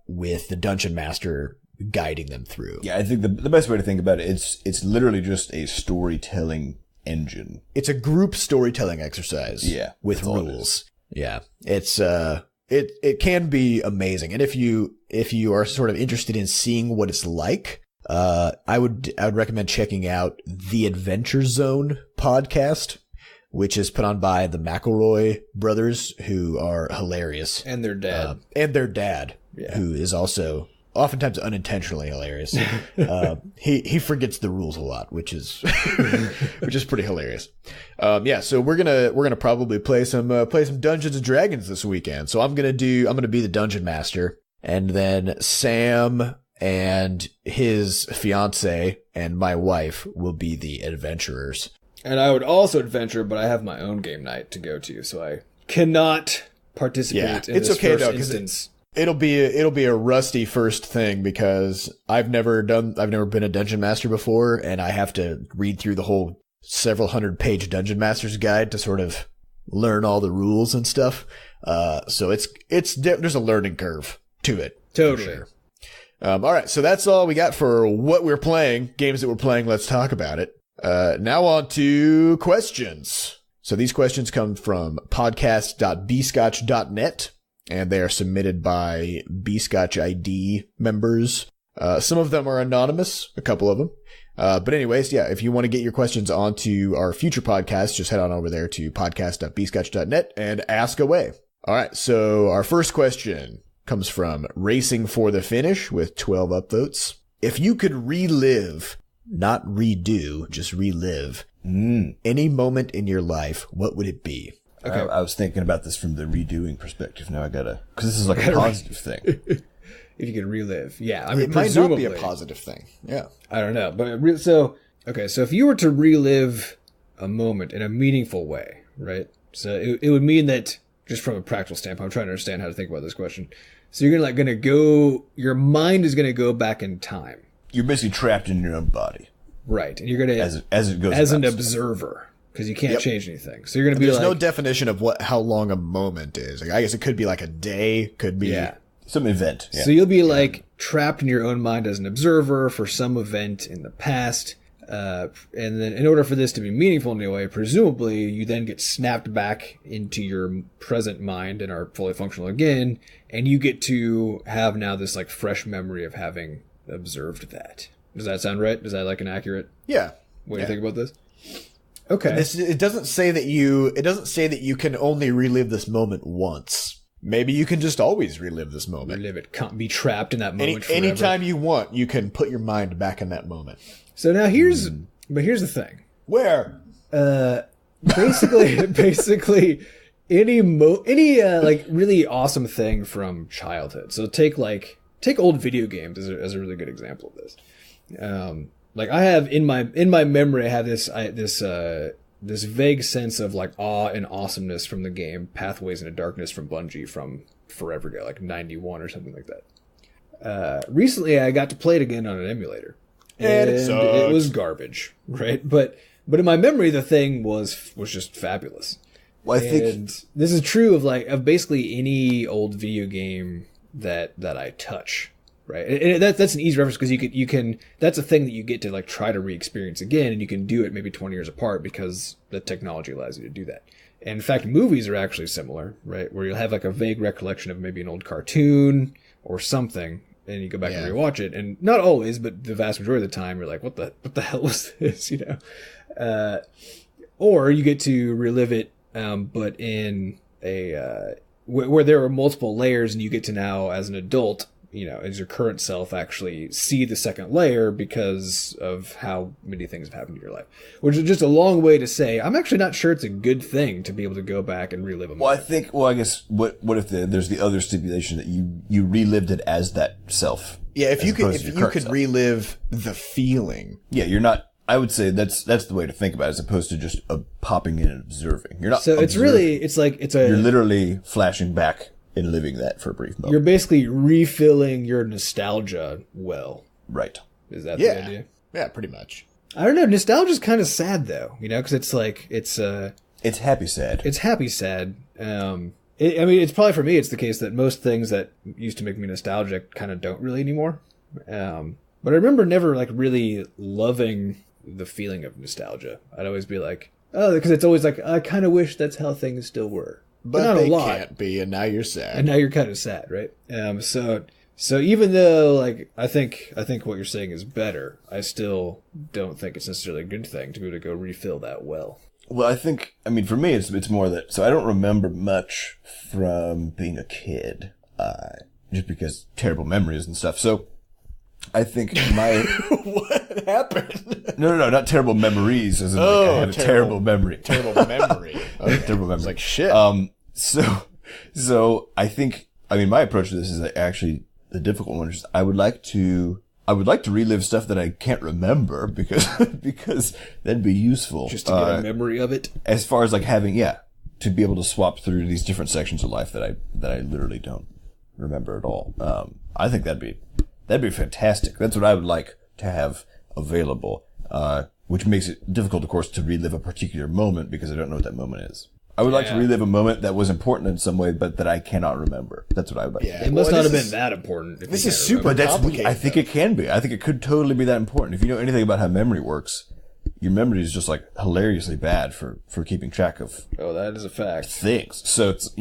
with the dungeon master guiding them through.
Yeah, I think the best way to think about it, it's literally just a storytelling engine.
It's a group storytelling exercise.
Yeah,
with rules. Yeah, it's it can be amazing. And if you are sort of interested in seeing what it's like, I would recommend checking out the Adventure Zone podcast, which is put on by the McElroy brothers, who are hilarious,
and their dad,
yeah. Who is also oftentimes unintentionally hilarious. He forgets the rules a lot, which is pretty hilarious. So we're gonna probably play some Dungeons and Dragons this weekend. So I'm gonna be the dungeon master, and then Sam and his fiance and my wife will be the adventurers.
And I would also adventure, but I have my own game night to go to, so I cannot participate in this first instance.
It'll be a rusty first thing because I've never been a dungeon master before, and I have to read through the whole several 100-page dungeon master's guide to sort of learn all the rules and stuff. So there's a learning curve to it.
Totally.
Sure. All right. So that's all we got for what we're playing, games that we're playing. Let's talk about it. Now on to questions. So these questions come from podcast.bscotch.net. and they are submitted by Butterscotch ID members. Some of them are anonymous, a couple of them. But anyways, yeah, if you want to get your questions onto our future podcast, just head on over there to podcast.bscotch.net and ask away. All right, so our first question comes from Racing for the Finish with 12 upvotes. If you could relive, not redo, just relive, any moment in your life, what would it be?
Okay. I was thinking about this from the redoing perspective. Now I gotta, because this is like a positive thing.
If you could relive. Yeah. I mean,
it might not be a positive thing. Yeah.
I don't know. But so if you were to relive a moment in a meaningful way, right? So it would mean that, just from a practical standpoint, I'm trying to understand how to think about this question. So you're your mind is gonna go back in time.
You're basically trapped in your own body.
Right. And you're gonna,
as it goes,
as an observer. Because you can't change anything. So you're going to be
There's no definition of how long a moment is. Like, I guess it could be like a day, could be
some event. Yeah.
So you'll be like trapped in your own mind as an observer for some event in the past. And then in order for this to be meaningful in any way, presumably you then get snapped back into your present mind and are fully functional again. And you get to have now this like fresh memory of having observed that. Does that sound right? Is that like an accurate way to think about this? Okay.
It doesn't say that you can only relive this moment once. Maybe you can just always relive this moment.
Relive it. Can't be trapped in that moment forever.
Anytime you want, you can put your mind back in that moment.
So now here's the thing.
Where?
Basically any like really awesome thing from childhood. So take old video games as a really good example of this. Like I have in my memory, I have this vague sense of like awe and awesomeness from the game Pathways into Darkness from Bungie from forever ago, like 91 or something like that. Recently, I got to play it again on an emulator, and it was garbage, right? But in my memory, the thing was just fabulous.
Well, I think
this is true of basically any old video game that I touch. Right, and that's an easy reference because you can that's a thing that you get to like try to re-experience again, and you can do it maybe 20 years apart because the technology allows you to do that. And in fact, movies are actually similar, right? Where you'll have like a vague recollection of maybe an old cartoon or something, and you go back and rewatch it, and not always, but the vast majority of the time, you're like, what the hell was this, you know? Or you get to relive it, but in a where there are multiple layers, and you get to now as an adult, you know, as your current self actually see the second layer because of how many things have happened in your life. Which is just a long way to say, I'm actually not sure it's a good thing to be able to go back and relive a moment.
I guess, what if there's the other stipulation that you relived it as that self?
Yeah, if you could relive the feeling.
Yeah, you're not, I would say that's the way to think about it, as opposed to just popping in and observing. You're not
So
observing.
You're
literally flashing back and living that for a brief moment.
You're basically refilling your nostalgia well.
Right.
Is that the idea?
Yeah, pretty much.
I don't know. Nostalgia's kind of sad though, you know, because it's like it's
happy sad.
It's happy sad. I mean, it's probably for me. It's the case that most things that used to make me nostalgic kind of don't really anymore. But I remember never like really loving the feeling of nostalgia. I'd always be like, oh, because it's always like I kind of wish that's how things still were.
But not they a lot. Can't be, and now you're sad.
And now you're kind of sad, right? So even though like I think what you're saying is better, I still don't think it's necessarily a good thing to be able to go refill that well.
Well, I mean, for me, it's more that. So I don't remember much from being a kid, just because terrible memories and stuff. So I think my
what happened?
No, not terrible memories. As in, like, I have a terrible memory.
Terrible memory.
Terrible memory.
It's like shit.
So I think, I mean, my approach to this is actually the difficult one. Is I would like to relive stuff that I can't remember because that'd be useful.
Just to get a memory of it.
As far as like having, to be able to swap through these different sections of life that I literally don't remember at all. I think that'd be fantastic. That's what I would like to have available, which makes it difficult, of course, to relive a particular moment because I don't know what that moment is. I would like to relive a moment that was important in some way, but that I cannot remember. That's what I would like.
It must not have been that important.
This is super complicated.
I think it can be. I think it could totally be that important. If you know anything about how memory works, your memory is just like hilariously bad for keeping track of.
Oh, that is a fact.
Things. So it's,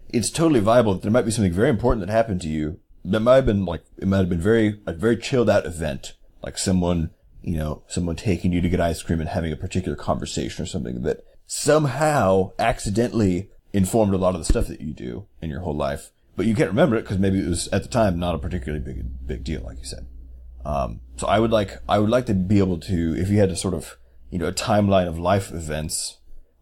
it's totally viable that there might be something very important that happened to you. That might have been it might have been a very chilled out event, like someone taking you to get ice cream and having a particular conversation or something that somehow accidentally informed a lot of the stuff that you do in your whole life. But you can't remember it because maybe it was at the time not a particularly big deal, like you said. So I would like to be able to, if you had a sort of, a timeline of life events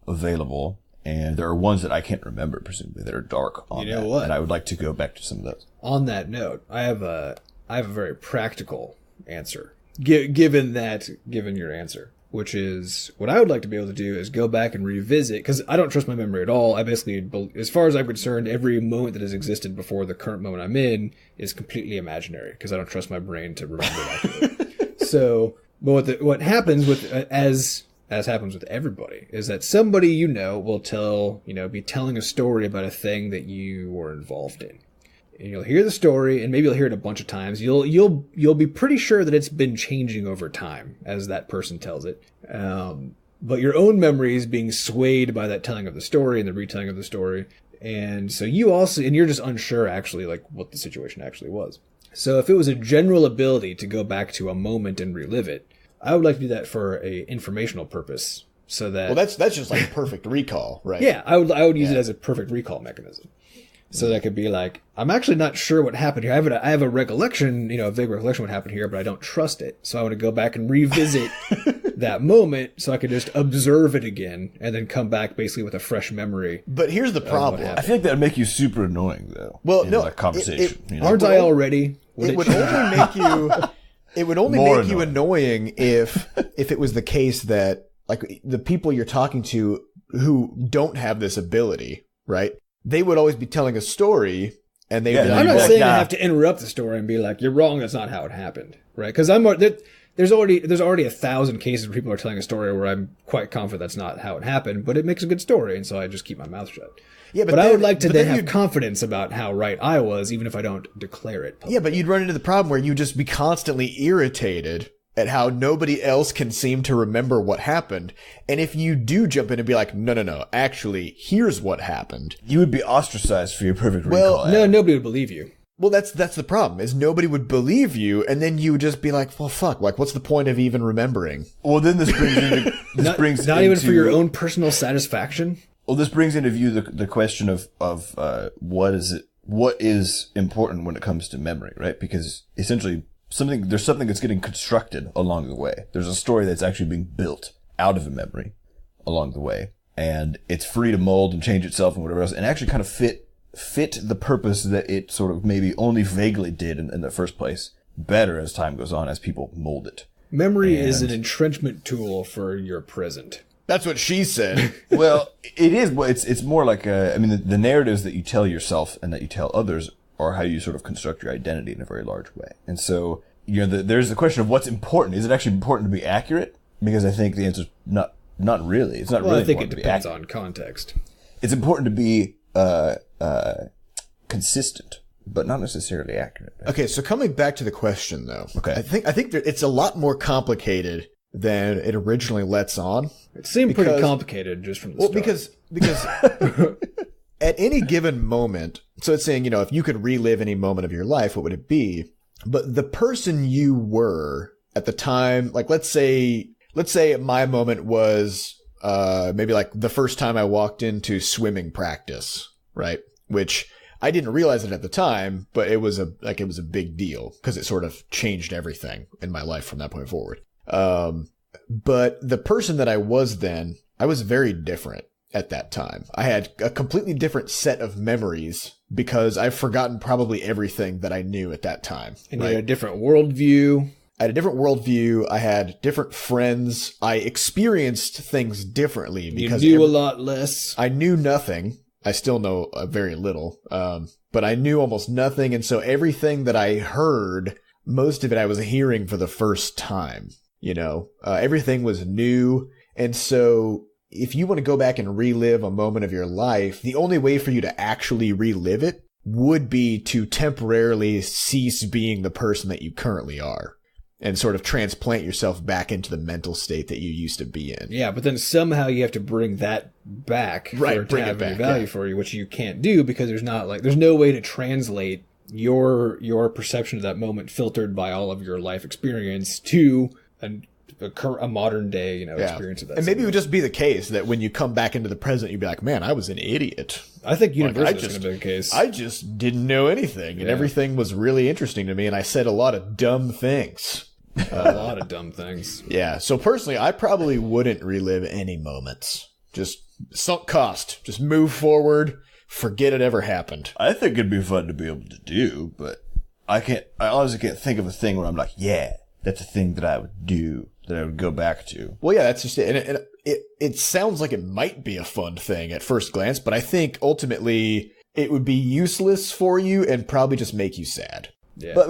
available, and there are ones that I can't remember, presumably, that are dark on that. What? And I would like to go back to some of those.
On that note, I have a very practical answer. Given your answer, which is what I would like to be able to do is go back and revisit, because I don't trust my memory at all. I basically, as far as I'm concerned, every moment that has existed before the current moment I'm in is completely imaginary, because I don't trust my brain to remember that. So, but what happens with, as happens with everybody, is that somebody will be telling a story about a thing that you were involved in. And you'll hear the story, and maybe you'll hear it a bunch of times. You'll be pretty sure that it's been changing over time as that person tells it. But your own memory is being swayed by that telling of the story and the retelling of the story. And so you're just unsure actually, like, what the situation actually was. So if it was a general ability to go back to a moment and relive it, I would like to do that for a informational purpose. So that,
well, that's just like perfect recall, right?
Yeah, I would use it as a perfect recall mechanism. So that could be like, I'm actually not sure what happened here. I have a recollection, a vague recollection what happened here, but I don't trust it. So I want to go back and revisit that moment so I could just observe it again and then come back basically with a fresh memory.
But here's the problem.
I feel like that would make you super annoying, though.
Well, no,
that conversation.
Aren't I already?
It would only make you. It would only make you annoying if it was the case that, like, the people you're talking to who don't have this ability, right? They would always be telling a story, and they.
I'm not saying I have to interrupt the story and be like, "You're wrong. That's not how it happened," right? Because there's already 1,000 cases where people are telling a story where I'm quite confident that's not how it happened, but it makes a good story, and so I just keep my mouth shut. Yeah, but I would like to then have confidence about how right I was, even if I don't declare it publicly.
Yeah, but you'd run into the problem where you'd just be constantly irritated at how nobody else can seem to remember what happened. And if you do jump in and be like, no, actually, here's what happened.
You would be ostracized for your perfect recall.
Well, no, nobody would believe you.
Well, that's the problem, is nobody would believe you, and then you would just be like, well, fuck, like, what's the point of even remembering?
Well, then this brings into...
not even for your own personal satisfaction?
Well, this brings into view the question of what is important when it comes to memory, right? Because essentially... there's something that's getting constructed along the way. There's a story that's actually being built out of a memory along the way. And it's free to mold and change itself and whatever else, and actually kind of fit the purpose that it sort of maybe only vaguely did in the first place better as time goes on, as people mold it.
Memory is an entrenchment tool for your present.
That's what she said.
Well, it is, but it's more like the narratives that you tell yourself and that you tell others or how you sort of construct your identity in a very large way. And so, there's the question of what's important. Is it actually important to be accurate? Because I think the answer is not really. It's not really important to be accurate.
I think it depends on context.
It's important to be consistent, but not necessarily accurate.
Okay, so coming back to the question, though.
Okay.
I think that it's a lot more complicated than it originally lets on.
It seemed pretty complicated just from the start.
Because at any given moment, so it's saying, if you could relive any moment of your life, what would it be? But the person you were at the time, like, let's say my moment was, maybe like the first time I walked into swimming practice, right? Which I didn't realize it at the time, but it was a big deal because it sort of changed everything in my life from that point forward. But the person that I was then, I was very different. At that time, I had a completely different set of memories because I've forgotten probably everything that I knew at that time.
And you had a different worldview.
I had a different worldview. I had different friends. I experienced things differently because
you knew a lot less.
I knew nothing. I still know very little, but I knew almost nothing. And so everything that I heard, most of it I was hearing for the first time. Everything was new. And so if you want to go back and relive a moment of your life, the only way for you to actually relive it would be to temporarily cease being the person that you currently are. and sort of transplant yourself back into the mental state that you used to be in.
Yeah, but then somehow you have to bring that back for it to have any value for you, which you can't do because there's no way to translate your perception of that moment filtered by all of your life experience to a modern day, experience of that.
And maybe it would just be the case that when you come back into the present, you'd be like, man, I was an idiot.
I think universally is going to be the case.
I just didn't know anything, and everything was really interesting to me, and I said a lot of dumb things.
A lot of dumb things.
Yeah, so personally, I probably wouldn't relive any moments. Just sunk cost. Just move forward, forget it ever happened.
I think it'd be fun to be able to do, but I honestly can't think of a thing where I'm like, yeah, that's a thing that I would do, that I would go back to.
Well, yeah, that's just it. And it sounds like it might be a fun thing at first glance, but I think ultimately it would be useless for you and probably just make you sad.
Yeah.
But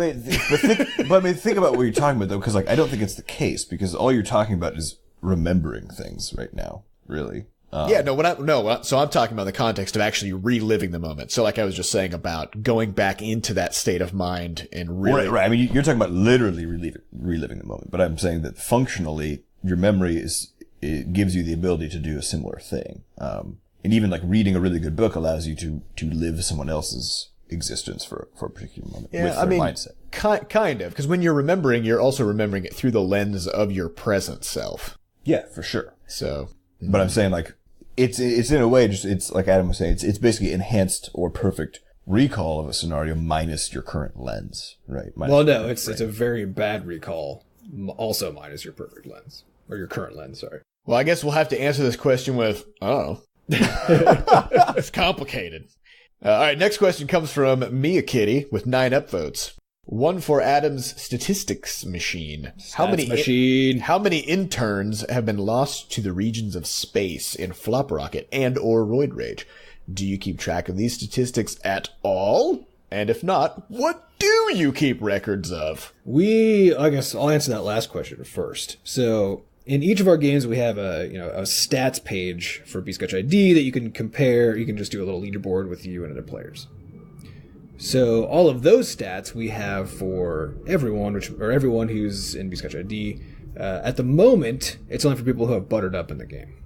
think about what you're talking about, though, because I don't think it's the case, because all you're talking about is remembering things right now, really.
So I'm talking about the context of actually reliving the moment. So like I was just saying about going back into that state of mind and really...
Right. I mean, you're talking about literally reliving the moment, but I'm saying that functionally, your memory it gives you the ability to do a similar thing. And even like reading a really good book allows you to live someone else's existence for a particular moment with their mindset.
Kind of, because when you're remembering, you're also remembering it through the lens of your present self.
Yeah, for sure.
So...
But I'm saying, like, it's in a way, it's like Adam was saying, it's basically enhanced or perfect recall of a scenario minus your current lens, right?
It's a very bad recall, also minus your perfect lens, or your current lens, sorry.
Well, I guess we'll have to answer this question with, it's complicated. All right, next question comes from Mia Kitty with 9 upvotes. One for Adam's statistics machine. How many interns have been lost to the regions of space in Flop Rocket and or Roid Rage? Do you keep track of these statistics at all? And if not, what do you keep records of?
I guess I'll answer that last question first. So in each of our games, we have a stats page for Butterscotch ID that you can compare. You can just do a little leaderboard with you and other players. So all of those stats we have for everyone, everyone who's in Butterscotch ID. At the moment, it's only for people who have buttered up in the game.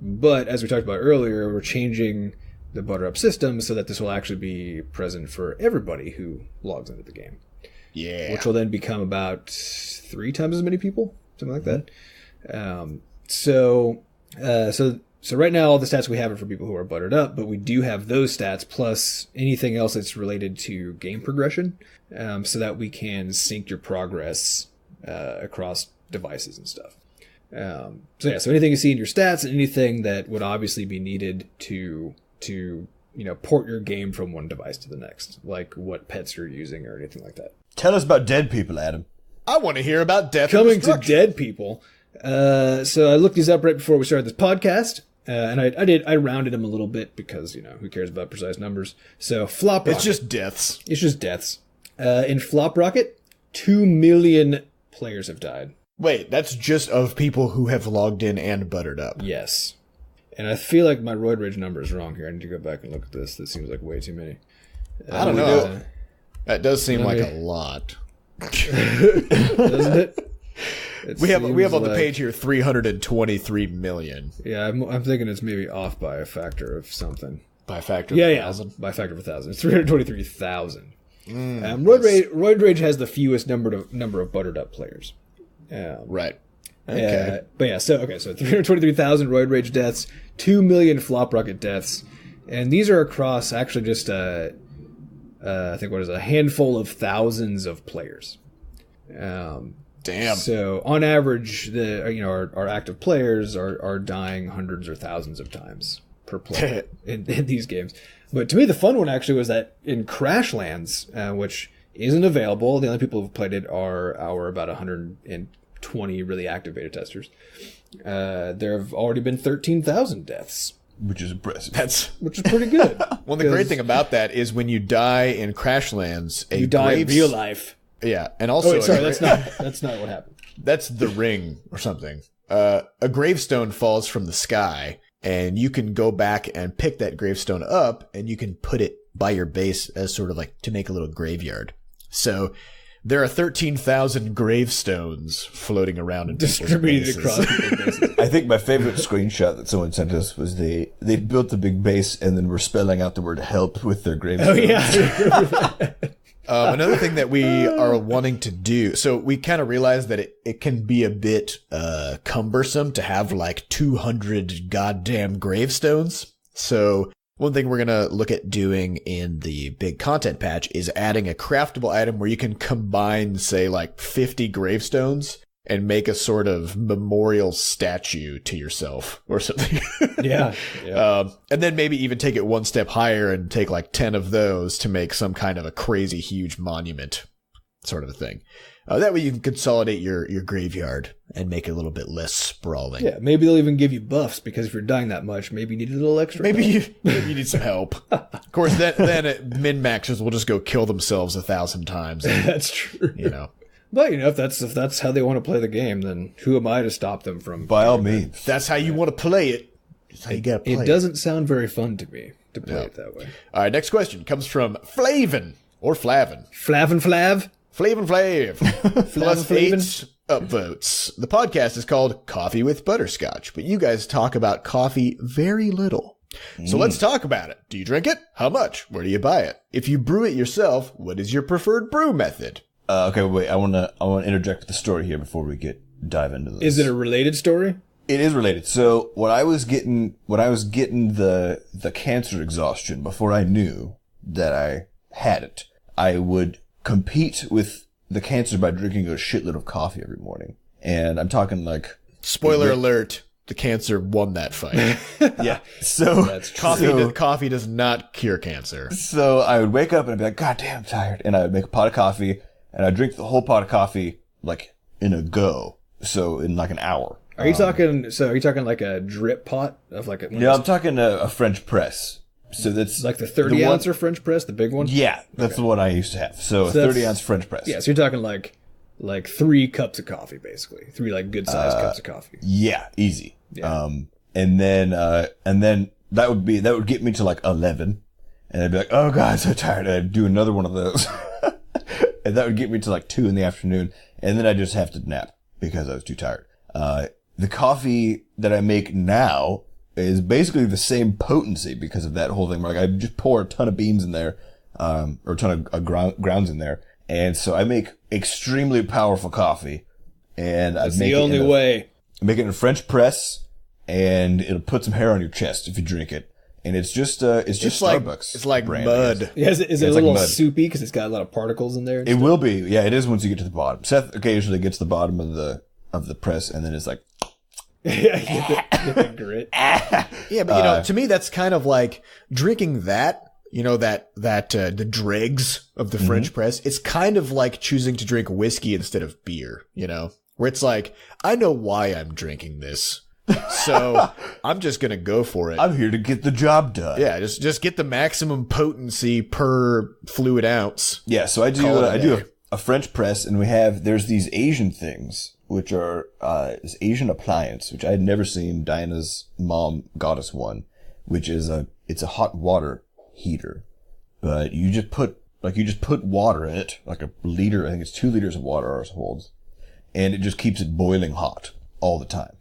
But as we talked about earlier, we're changing the butter up system so that this will actually be present for everybody who logs into the game.
Yeah.
Which will then become about 3 times as many people, something like that. So right now, all the stats we have are for people who are buttered up, but we do have those stats plus anything else that's related to game progression, so that we can sync your progress across devices and stuff. So anything you see in your stats and anything that would obviously be needed to port your game from one device to the next, like what pets you're using or anything like that.
Tell us about dead people, Adam.
I want to hear about death.
Coming to dead people. So I looked these up right before we started this podcast. And I rounded them a little bit because, who cares about precise numbers? So Flop Rocket.
It's just deaths.
In Flop Rocket, 2 million players have died.
Wait, that's just of people who have logged in and buttered up.
Yes. And I feel like my Roid Rage number is wrong here. I need to go back and look at this. This seems like way too many.
I don't know. That does seem like a lot.
Doesn't it?
We have on the page here 323 million.
Yeah, I'm thinking it's maybe off by a factor of something.
By a factor of 1,000?
By a factor of 1,000. It's 323,000. Roid Rage has the fewest number of buttered up players.
Right. Okay.
So 323,000 Roid Rage deaths, 2 million Flop Rocket deaths, and these are across actually just I think a handful of thousands of players.
Damn.
So on average, our active players are dying hundreds or thousands of times per play in these games. But to me, the fun one actually was that in Crashlands, which isn't available, the only people who've played it are about 120 really active beta testers. There have already been 13,000 deaths.
Which is impressive.
Which is pretty good.
Well, the great thing about that is when you die in Crashlands,
you die in real life.
Yeah, and also...
that's not what happened.
That's The Ring or something. A gravestone falls from the sky, and you can go back and pick that gravestone up, and you can put it by your base as sort of like to make a little graveyard. So There are 13,000 gravestones floating around in
distributed across the big bases.
I think my favorite screenshot that someone sent us was they built the big base and then were spelling out the word help with their gravestones.
Oh, yeah.
Another thing that we are wanting to do, so we kind of realized that it can be a bit cumbersome to have like 200 goddamn gravestones. So one thing we're going to look at doing in the big content patch is adding a craftable item where you can combine, say, like 50 gravestones and make a sort of memorial statue to yourself or something.
Yeah.
And then maybe even take it one step higher and take like 10 of those to make some kind of a crazy huge monument sort of a thing. That way you can consolidate your graveyard and make it a little bit less sprawling.
Yeah, maybe they'll even give you buffs because if you're dying that much, maybe you need a little extra.
Maybe you need some help. Of course, then min-maxers will just go kill themselves 1,000 times. And,
that's true.
You know.
But, you know, if that's how they want to play the game, then who am I to stop them from...
By all means.
If that's how you want to play it. That's how you got to play it.
It doesn't sound very fun to me to play it that way.
All right, next question comes from Flavin, or Flavin.
Flavin Flav?
Flavin Flav. Plus 8 upvotes. The podcast is called Coffee with Butterscotch, but you guys talk about coffee very little. So let's talk about it. Do you drink it? How much? Where do you buy it? If you brew it yourself, what is your preferred brew method?
Okay, wait. I want to interject with the story here before we dive into this.
Is it a related story?
It is related. So when I was getting the cancer exhaustion before I knew that I had it, I would compete with the cancer by drinking a shitload of coffee every morning. And I'm talking like...
Spoiler alert, the cancer won that fight.
Yeah. So
that's
coffee does not cure cancer.
So I would wake up and I'd be like, God damn, I'm tired. And I would make a pot of coffee and I'd drink the whole pot of coffee like in a go. So in like an hour.
Are you talking like a drip pot of like a...
Yeah, I'm talking a French press. So that's
like the 30 ounce or French press, the big one?
Yeah, that's the one I used to have. So a 30 ounce French press.
Yeah, so you're talking like 3 cups of coffee, basically. 3 like good sized cups of coffee.
Yeah, easy.
Yeah.
And then that would get me to like 11. And I'd be like, oh God, I'm so tired. And I'd do another one of those. And that would get me to like 2 in the afternoon. And then I just have to nap because I was too tired. The coffee that I make now is basically the same potency because of that whole thing. Like I just pour a ton of beans in there, or a ton of grounds in there. And so I make extremely powerful coffee. And
that's the only way.
I make it in a French press and it'll put some hair on your chest if you drink it. And it's just Starbucks.
It's like
brand,
mud.
Yeah, is it a little soupy because it's got a lot of particles in there?
It will be. Yeah, it is once you get to the bottom. Seth occasionally gets to the bottom of the press and then it's like,
yeah, get the grit.
Yeah, but to me, that's kind of like drinking that, the dregs of the French press. It's kind of like choosing to drink whiskey instead of beer, where it's like, I know why I'm drinking this. So I'm just going to go for it.
I'm here to get the job done.
Yeah. Just get the maximum potency per fluid ounce.
Yeah. So I do a French press and there's these Asian things, which are, this Asian appliance, which I had never seen. Diana's mom got us one, which is it's a hot water heater, but you just put water in it, like a liter, I think it's 2 liters of water ours holds, and it just keeps it boiling hot all the time.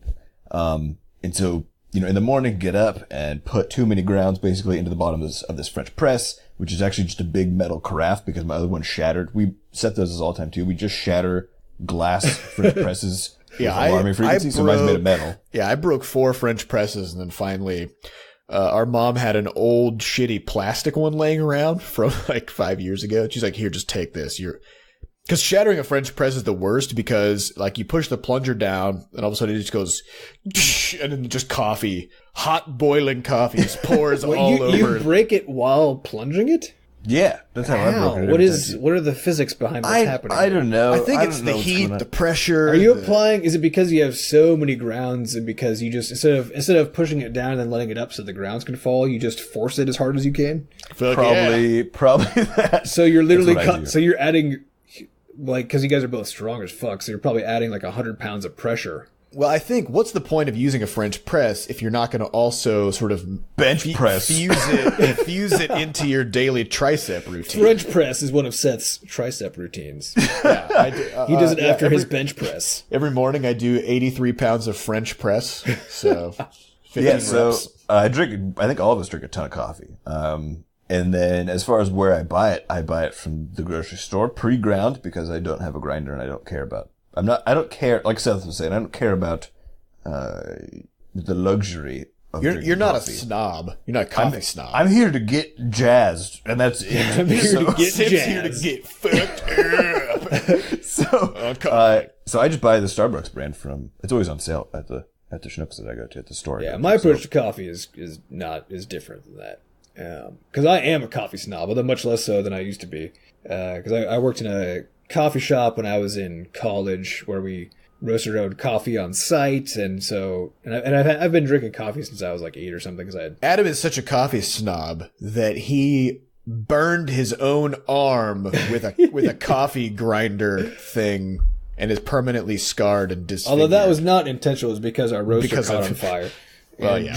And so, in the morning, get up and put too many grounds basically into the bottom of this French press, which is actually just a big metal carafe because my other one shattered. We set those all the time too. We just shatter glass French presses with alarming frequency, so mine's made of metal.
Yeah, I broke 4 French presses and then finally, our mom had an old shitty plastic one laying around from like 5 years ago. She's like, here, just take this. Because shattering a French press is the worst because like you push the plunger down and all of a sudden it just goes and then just hot boiling coffee just pours all over.
You break it while plunging it?
Yeah, that's how I broke it.
What are the physics behind what's happening?
I don't know.
I think it's the heat, the pressure.
Are you applying? Is it because you have so many grounds and because you just instead of pushing it down and then letting it up so the grounds can fall, you just force it as hard as you can?
Probably that.
So you're literally so you're adding, like, because you guys are both strong as fuck, so you're probably adding like 100 pounds of pressure
Well, I think what's the point of using a French press if you're not going to also sort of
bench press,
fuse it into your daily tricep routine?
French press is one of Seth's tricep routines. Yeah, he does it after his bench press.
Every morning I do 83 pounds of French press. So 15 reps.
So I think all of us drink a ton of coffee. And then as far as where I buy it from the grocery store, pre-ground, because I don't have a grinder and I don't care about. I don't care, like Seth was saying, I don't care about the luxury of drinking
You're not
coffee.
a snob. You're not a coffee snob.
I'm here to get jazzed, and that's it.
I'm here to get jazzed.
Here to get fucked up.
So I just buy the Starbucks brand from, it's always on sale at the Schnucks that I go to at the store.
Yeah, my approach to coffee is different than that. Because I am a coffee snob, although much less so than I used to be. Because I worked in a coffee shop when I was in college where we roasted our own coffee on site, and I've been drinking coffee since I was like 8 or something.
Adam is such a coffee snob that he burned his own arm with a coffee grinder thing and is permanently scarred and disfigured.
Although that was not intentional, it was because our roaster caught on fire. Well, it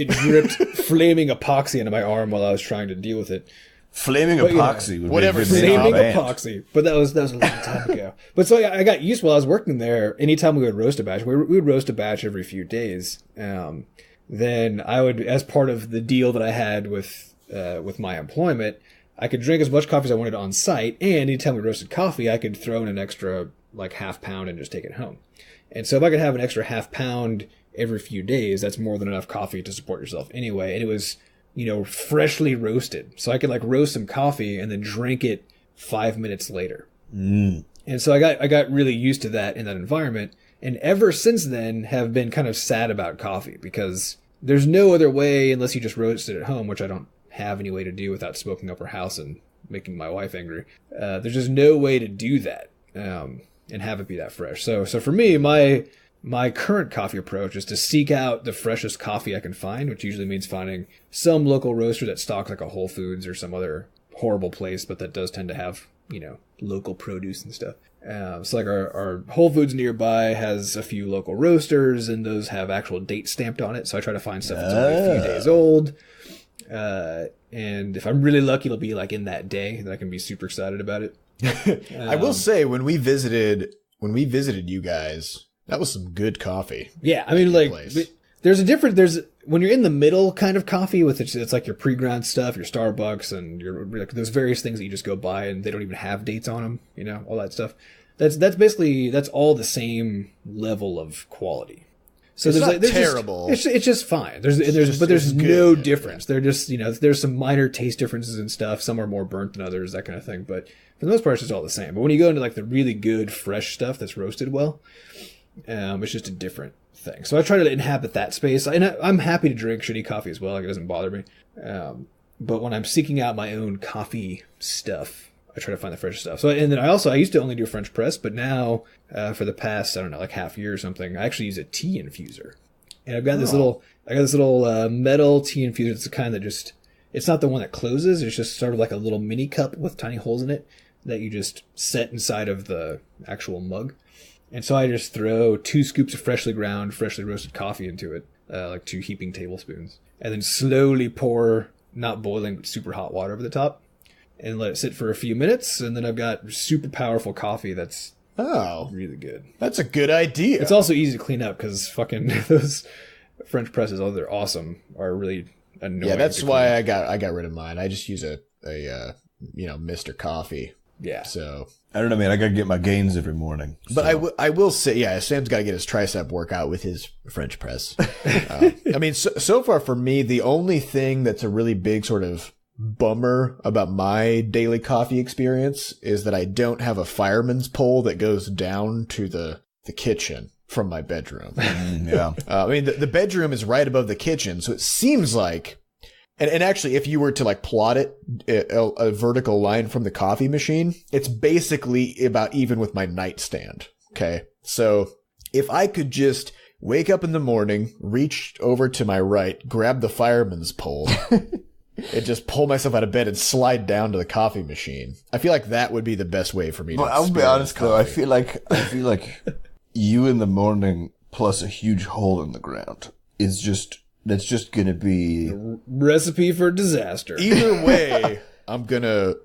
dripped flaming epoxy into my arm while I was trying to deal with it.
Flaming epoxy.
Flaming epoxy. But that was a long time ago. But so I got used while I was working there. Anytime we would roast a batch, we would roast a batch every few days. Then I would, as part of the deal that I had with my employment, I could drink as much coffee as I wanted on site. And anytime we roasted coffee, I could throw in an extra like half pound and just take it home. And so if I could have an extra half pound every few days, that's more than enough coffee to support yourself anyway. And it was, freshly roasted. So I could like roast some coffee and then drink it 5 minutes later. And so I got really used to that in that environment. And ever since then have been kind of sad about coffee because there's no other way unless you just roast it at home, which I don't have any way to do without smoking up our house and making my wife angry. There's just no way to do that and have it be that fresh. So for me, my current coffee approach is to seek out the freshest coffee I can find, which usually means finding some local roaster that stocks like a Whole Foods or some other horrible place, but that does tend to have, local produce and stuff. So like our Whole Foods nearby has a few local roasters and those have actual dates stamped on it. So I try to find stuff that's only a few days old. And if I'm really lucky, it'll be like in that day that I can be super excited about it.
I will say when we visited you guys, that was some good coffee.
Yeah, I mean, like, there's when you're in the middle kind of coffee with it's like your pre-ground stuff, your Starbucks, and your like those various things that you just go buy and they don't even have dates on them, all that stuff. That's all the same level of quality. So
it's
there's
not terrible.
It's just fine. There's no difference. They're just there's some minor taste differences and stuff. Some are more burnt than others, that kind of thing. But for the most part, it's just all the same. But when you go into like the really good fresh stuff that's roasted well, it's just a different thing. So I try to inhabit that space, and I'm happy to drink shitty coffee as well. Like it doesn't bother me. But when I'm seeking out my own coffee stuff, I try to find the fresh stuff. So, and then I used to only do French press, but now, for the past, I don't know, like half year or something, I actually use a tea infuser. And I've got this little metal tea infuser. It's the kind that it's not the one that closes. It's just sort of like a little mini cup with tiny holes in it that you just set inside of the actual mug. And so I just throw 2 scoops of freshly ground, freshly roasted coffee into it, like 2 heaping tablespoons, and then slowly pour, not boiling, but super hot water over the top. And let it sit for a few minutes, and then I've got super powerful coffee that's really good.
That's a good idea.
It's also easy to clean up because fucking those French presses, although they're awesome, are really annoying.
Yeah, that's why I got rid of mine. I just use a Mr. Coffee.
Yeah.
So
I don't know, man. I gotta get my gains every morning.
But I will say, yeah, Sam's got to get his tricep workout with his French press. I mean, so far for me, the only thing that's a really big sort of bummer about my daily coffee experience is that I don't have a fireman's pole that goes down to the kitchen from my bedroom.
Yeah.
I mean, the bedroom is right above the kitchen, so it seems like, and actually, if you were to like plot it, a vertical line from the coffee machine, it's basically about even with my nightstand. Okay. So if I could just wake up in the morning, reach over to my right, grab the fireman's pole, and just pull myself out of bed and slide down to the coffee machine, I feel like that would be the best way for me to
I'll be honest though, I feel like you in the morning plus a huge hole in the ground is that's just going to be
a recipe for disaster.
Either way, I'm gonna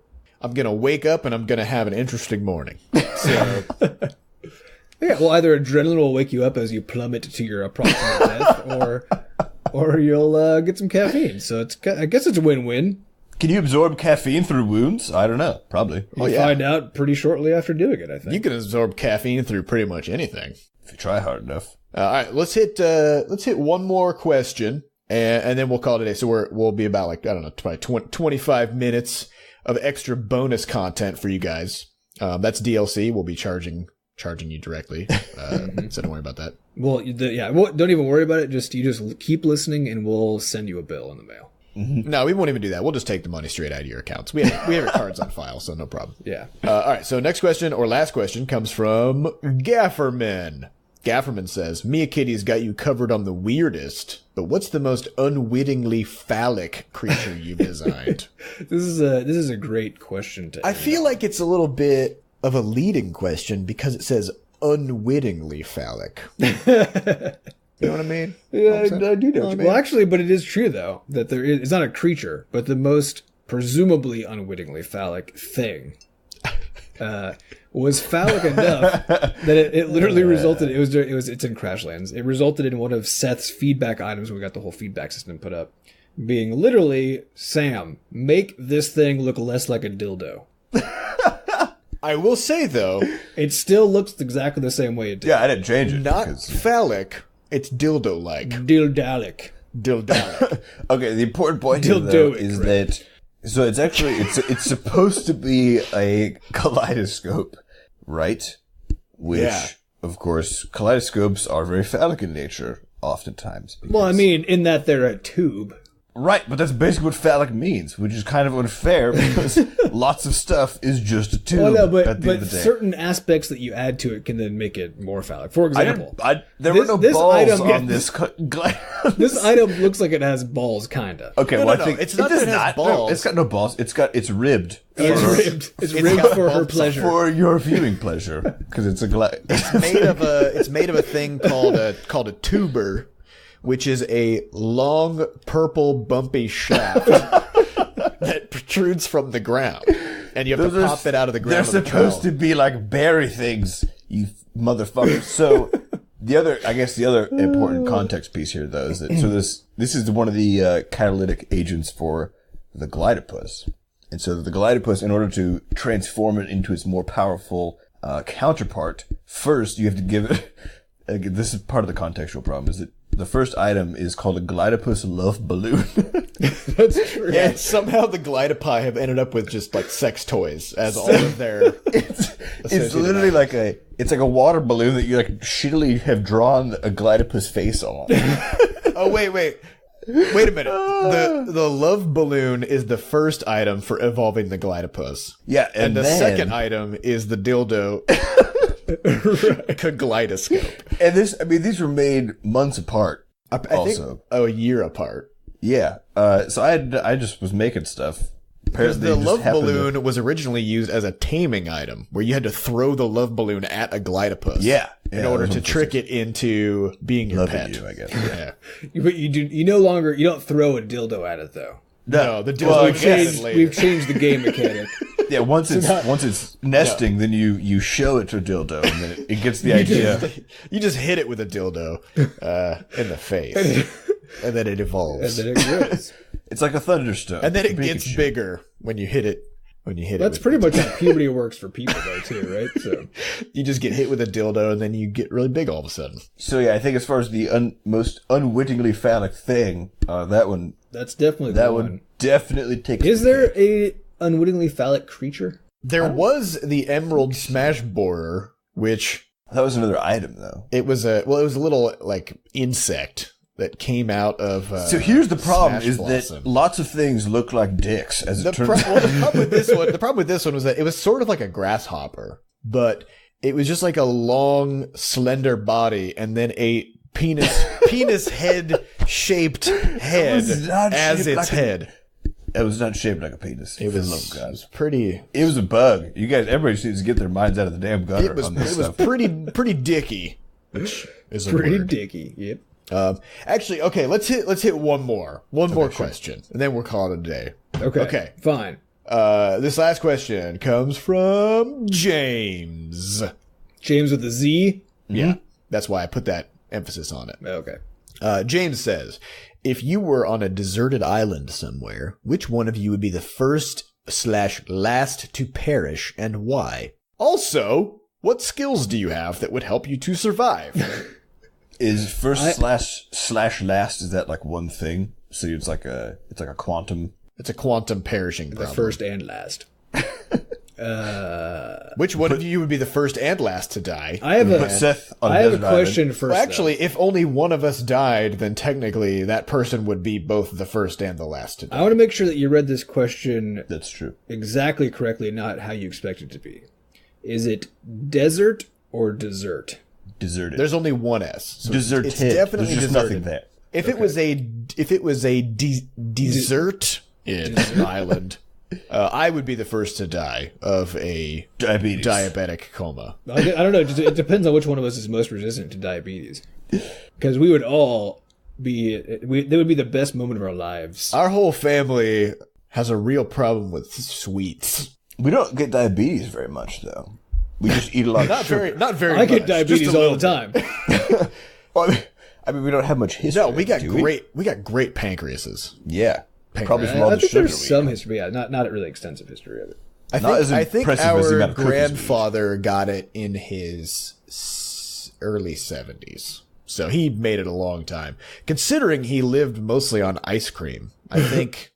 wake up and I'm gonna have an interesting morning. So
yeah, well, either adrenaline will wake you up as you plummet to your approximate death, or you'll get some caffeine. So I guess it's a win-win.
Can you absorb caffeine through wounds? I don't know. Probably.
You'll find out pretty shortly after doing it, I think.
You can absorb caffeine through pretty much anything.
If you try hard enough.
All right, let's hit one more question, and then we'll call it a day. So we'll be about probably 25 minutes of extra bonus content for you guys. That's DLC. We'll be charging you directly. So don't worry about that.
Well, don't even worry about it. You just keep listening, and we'll send you a bill in the mail.
Mm-hmm. No, we won't even do that. We'll just take the money straight out of your accounts. We have your cards on file, so no problem.
Yeah.
All right. So next question or last question comes from Gafferman. Gafferman says, Mia Kitty's got you covered on the weirdest, but what's the most unwittingly phallic creature you've designed?
This is a great question to
I feel like it's a little bit of a leading question because it says unwittingly phallic. You know what I mean?
Yeah, I do know what you mean. Well, actually, but it is true, though, that it's not a creature, but the most presumably unwittingly phallic thing was phallic enough that it literally resulted, it's in Crashlands, it resulted in one of Seth's feedback items when we got the whole feedback system put up, being literally, Sam, make this thing look less like a dildo.
I will say, though,
it still looks exactly the same way it did.
Yeah, I didn't change it.
Not phallic. It's dildo-like.
Dildalic.
Okay, the important point here, though, is that so it's actually it's supposed to be a kaleidoscope, right? Which, of course, kaleidoscopes are very phallic in nature, oftentimes.
Well, I mean, in that they're a tube.
Right, but that's basically what phallic means, which is kind of unfair because lots of stuff is just a tube.
Well, no,
at the end of the day.
Certain aspects that you add to it can then make it more phallic. For example,
there were no balls on this.
This item looks like it has balls, kinda.
Okay,
I think it's not that it has balls.
No, it's got no balls. It's ribbed.
It's ribbed for her pleasure,
for your viewing pleasure, because it's a
It's made of a thing called a tuber, which is a long, purple, bumpy shaft that protrudes from the ground. And you have to pop it out of the ground.
They're supposed to be like berry things, you motherfuckers. So the other important context piece here, though, is that this is one of the catalytic agents for the glidopus. And so the glidopus, in order to transform it into its more powerful counterpart, first you have to give it... this is part of the contextual problem, is that the first item is called a glidopus love balloon.
That's true.
Yeah, somehow the glidopie have ended up with just like sex toys as all of their.
It's literally like a water balloon that you like shittily have drawn a glidopus face on.
Oh wait a minute. The love balloon is the first item for evolving the glidopus.
Yeah,
and the second item is the dildo. Kaleidoscope.
And these were made months apart.
I think a year apart.
Yeah. So I just was making stuff.
Because the love balloon was originally used as a taming item, where you had to throw the love balloon at a glidopus.
Yeah.
In order to trick it into being your pet.
You, I guess.
Yeah.
But you don't throw a dildo at it though.
No, the dildo
we've changed the game mechanic.
Yeah, once it's nesting, then you show it to a dildo, and then it gets the idea.
You just hit it with a dildo in the face, and then it evolves.
And then it grows.
It's like a thunderstone.
And then it gets bigger when you hit it.
That's pretty much how puberty works for people, though, too, right? So
you just get hit with a dildo, and then you get really big all of a sudden.
So yeah, I think as far as the most unwittingly phallic thing,
that's definitely
that one definitely takes.
Is there a unwittingly phallic creature?
There was the Emerald Smash Borer, which
that was another item though.
It was a little like insect that came out of.
So here's the problem: is that lots of things look like dicks. As it turns out,
the problem with this one was that it was sort of like a grasshopper, but it was just like a long, slender body, and then a penis head shaped head as its head.
It was not shaped like a penis.
It was pretty.
It was a bug. You guys, everybody needs to get their minds out of the damn gutter on this stuff.
It was pretty dicky. which is
pretty dicky. Yep.
Actually, okay, let's hit one more question, and then we'll call it a day.
Okay. Fine.
This last question comes from James.
James with a Z?
Yeah, that's why I put that emphasis on it.
Okay.
James says, if you were on a deserted island somewhere, which one of you would be the first/last to perish, and why? Also, what skills do you have that would help you to survive?
Is first/last, is that like one thing? So it's like a quantum.
It's a quantum perishing problem.
The first and last.
Which one of you would be the first and last to die?
I have a question first.
Well, actually, if only one of us died, then technically that person would be both the first and the last to die.
I want to make sure that you read this question.
That's true.
Exactly correctly, not how you expect it to be. Is it desert or dessert?
Deserted.
There's only one S. So
deserted.
It's definitely
There's just
deserted.
nothing there.
If it was a dessert island, I would be the first to die of a diabetic coma.
I don't know. It depends on which one of us is most resistant to diabetes. Because we would all be. That would be the best moment of our lives.
Our whole family has a real problem with sweets.
We don't get diabetes very much, though. We just eat a lot of sugar.
Not very
I
much.
get diabetes all the time.
Well, I mean, we don't have much history.
No, we got great pancreases.
Yeah. Probably from all the
I think
sugar
there's some history, yeah, not really extensive history of it.
I think our grandfather got it in his early 70s. So he made it a long time. Considering he lived mostly on ice cream, I think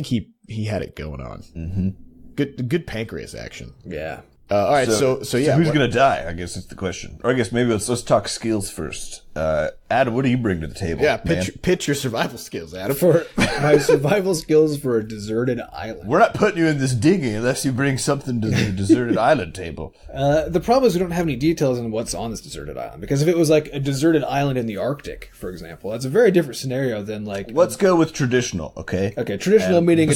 he had it going on.
Mm-hmm.
Good pancreas action.
Yeah.
All right, so yeah.
Who's gonna die? I guess is the question. Or I guess maybe let's talk skills first. Adam, what do you bring to the table?
Yeah, pitch your survival skills, Adam.
For my survival skills for a deserted island.
We're not putting you in this dinghy unless you bring something to the deserted island table.
The problem is we don't have any details on what's on this deserted island. Because if it was like a deserted island in the Arctic, for example, that's a very different scenario than like.
Let's go with traditional, okay?
Okay, traditional meaning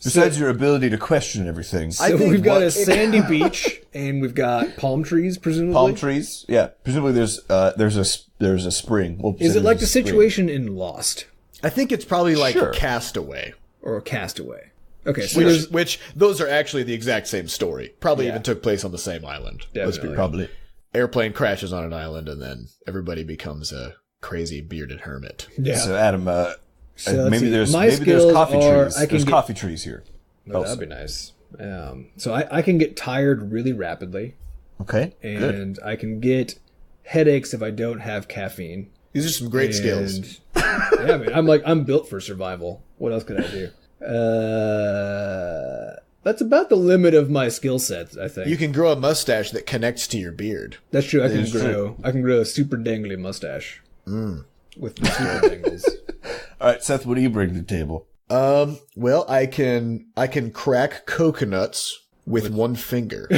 Besides your ability to question everything.
So we've got a sandy beach, and we've got palm trees, presumably.
Palm trees, yeah. Presumably there's a spring. We'll
is it like the situation in Lost?
I think it's probably like Castaway.
Or a Castaway. Okay,
so which those are actually the exact same story. Probably even took place on the same island.
Definitely.
Let's be real.
Probably.
Airplane crashes on an island, and then everybody becomes a crazy bearded hermit.
Yeah.
So Adam,
so
maybe there's coffee trees. There's coffee trees here.
Oh, that'd be nice. So I can get tired really rapidly.
Okay.
And good. I can get headaches if I don't have caffeine.
These are some great skills.
Yeah, man, I'm built for survival. What else could I do? That's about the limit of my skill sets, I think.
You can grow a mustache that connects to your beard.
That's true. I can grow a super dangly mustache. With the super dangles.
All right, Seth, what do you bring to the table?
Well, I can crack coconuts with one finger.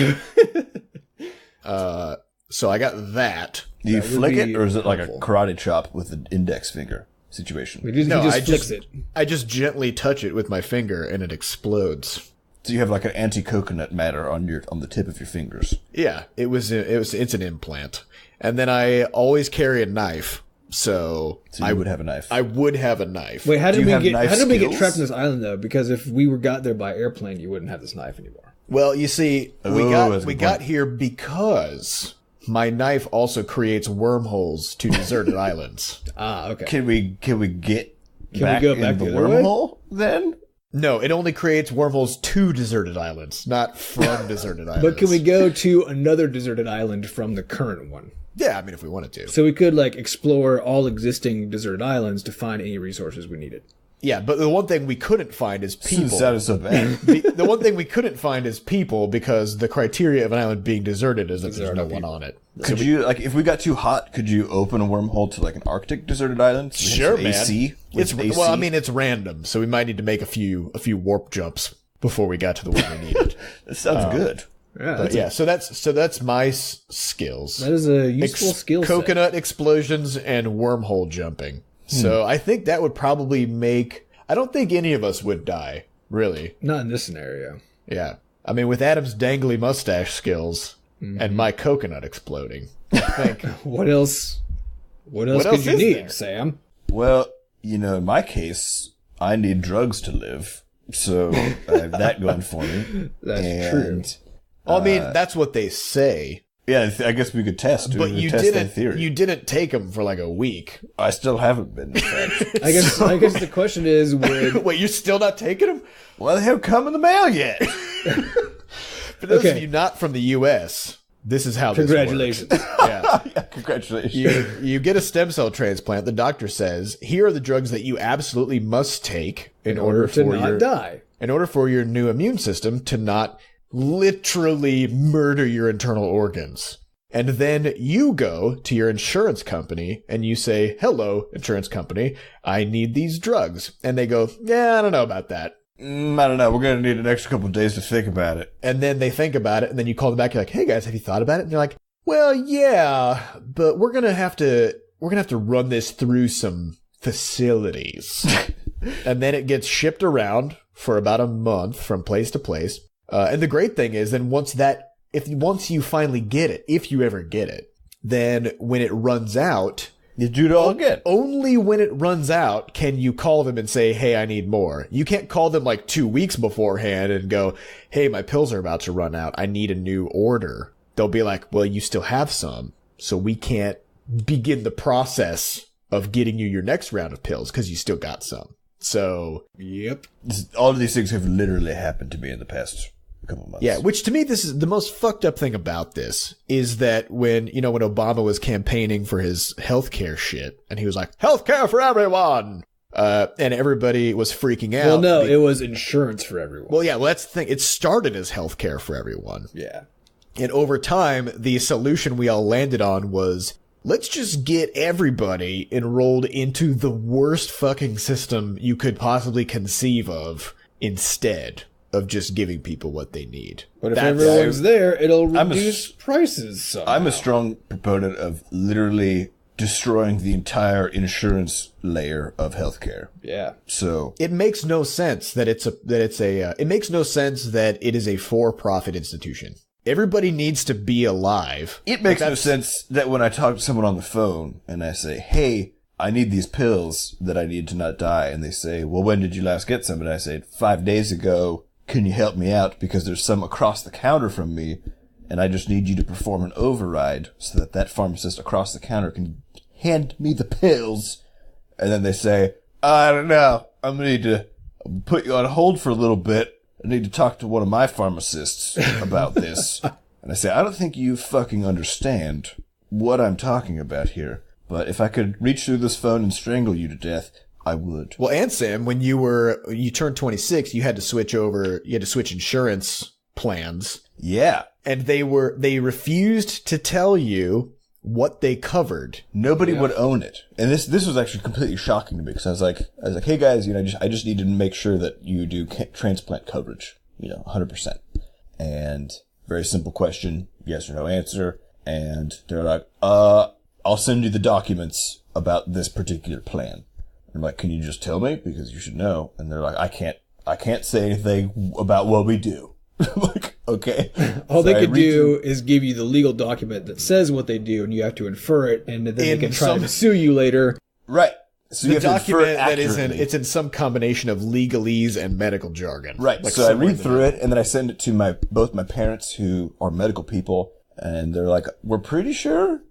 So I got that.
Do you flick it, or is it like a karate chop with an index finger situation?
He just flicks it.
I just gently touch it with my finger, and it explodes.
So you have like an anti-coconut matter on the tip of your fingers.
Yeah, it's an implant, and then I always carry a knife. So
you would have a knife.
I would have a knife.
Wait, how did we get trapped in this island though? Because if we got there by airplane, you wouldn't have this knife anymore.
Well, you see, we got here because my knife also creates wormholes to deserted islands.
Ah, okay.
Can we go back
the
wormhole then?
No, it only creates wormholes to deserted islands, not from deserted islands.
But can we go to another deserted island from the current one?
Yeah, I mean, if we wanted to.
So we could, explore all existing deserted islands to find any resources we needed.
Yeah, but the one thing we couldn't find is people.
Sounded so bad.
The one thing we couldn't find is people, because the criteria of an island being deserted is that there's no one on it.
Could you, if we got too hot, could you open a wormhole to, an Arctic deserted island? So
sure, man.
AC?
Well, I mean, it's random, so we might need to make a few warp jumps before we got to the one we needed.
That sounds good.
Yeah,
so that's my skills.
That is a useful skill set.
Coconut explosions and wormhole jumping. So I think that would probably make... I don't think any of us would die, really.
Not in this scenario.
Yeah. I mean, with Adam's dangly mustache skills, and my coconut exploding. I think.
What else could you need, Sam?
Well, in my case, I need drugs to live. So I have that going for me.
That's true.
I mean, that's what they say.
Yeah, I guess we could test.
But you didn't take them for like a week.
I still haven't been.
I guess the question is,
wait, you're still not taking them?
Well, they haven't come in the mail yet.
For those of you not from the U.S., this is how
Congratulations.
This works. Yeah.
Congratulations.
You get a stem cell transplant. The doctor says, here are the drugs that you absolutely must take in order to not die. In order for your new immune system to not literally murder your internal organs. And then you go to your insurance company and you say, hello, insurance company, I need these drugs. And they go, yeah, I don't know about that.
I don't know. We're going to need an extra couple of days to think about it.
And then they think about it, and then you call them back. You're like, hey, guys, have you thought about it? And they're like, well, yeah, but we're going to have to run this through some facilities. And then it gets shipped around for about a month from place to place. And the great thing is then once you finally get it, if you ever get it, then when it runs out,
you do it all again.
Only when it runs out can you call them and say, hey, I need more. You can't call them like 2 weeks beforehand and go, hey, my pills are about to run out. I need a new order. They'll be like, well, you still have some, so we can't begin the process of getting you your next round of pills because you still got some. So,
yep.
All of these things have literally happened to me in the past couple of months.
Yeah, which to me, this is the most fucked up thing about this is that when Obama was campaigning for his healthcare shit and he was like, healthcare for everyone. And everybody was freaking out.
Well, no, it was insurance for everyone.
Well, yeah, that's the thing. It started as healthcare for everyone.
Yeah.
And over time, the solution we all landed on was, let's just get everybody enrolled into the worst fucking system you could possibly conceive of instead of just giving people what they need.
But if everyone's there, it'll reduce prices somehow.
I'm a strong proponent of literally destroying the entire insurance layer of healthcare.
Yeah.
So
it makes no sense that it makes no sense that it is a for-profit institution. Everybody needs to be alive.
It makes no sense that when I talk to someone on the phone and I say, hey, I need these pills that I need to not die. And they say, well, when did you last get some? And I say, 5 days ago. Can you help me out? Because there's some across the counter from me. And I just need you to perform an override so that pharmacist across the counter can hand me the pills. And then they say, I don't know. I'm going to need to put you on hold for a little bit. I need to talk to one of my pharmacists about this. And I say, I don't think you fucking understand what I'm talking about here. But if I could reach through this phone and strangle you to death, I would.
Well, and Sam, when you turned 26, you had to switch insurance plans.
Yeah.
And they refused to tell you what they covered.
Nobody would own it. And this was actually completely shocking to me because I was like, hey guys, I just need to make sure that you do transplant coverage, 100%. And very simple question, yes or no answer. And they're like, I'll send you the documents about this particular plan. I'm like, can you just tell me? Because you should know. And they're like, I can't say anything about what we do. I'm like, okay.
All they could do is give you the legal document that says what they do, and you have to infer it, and then they can try to sue you later.
Right. So
the document that it's in some combination of legalese and medical jargon.
Right. So I read through it, and then I send it to both my parents, who are medical people, and they're like, we're pretty sure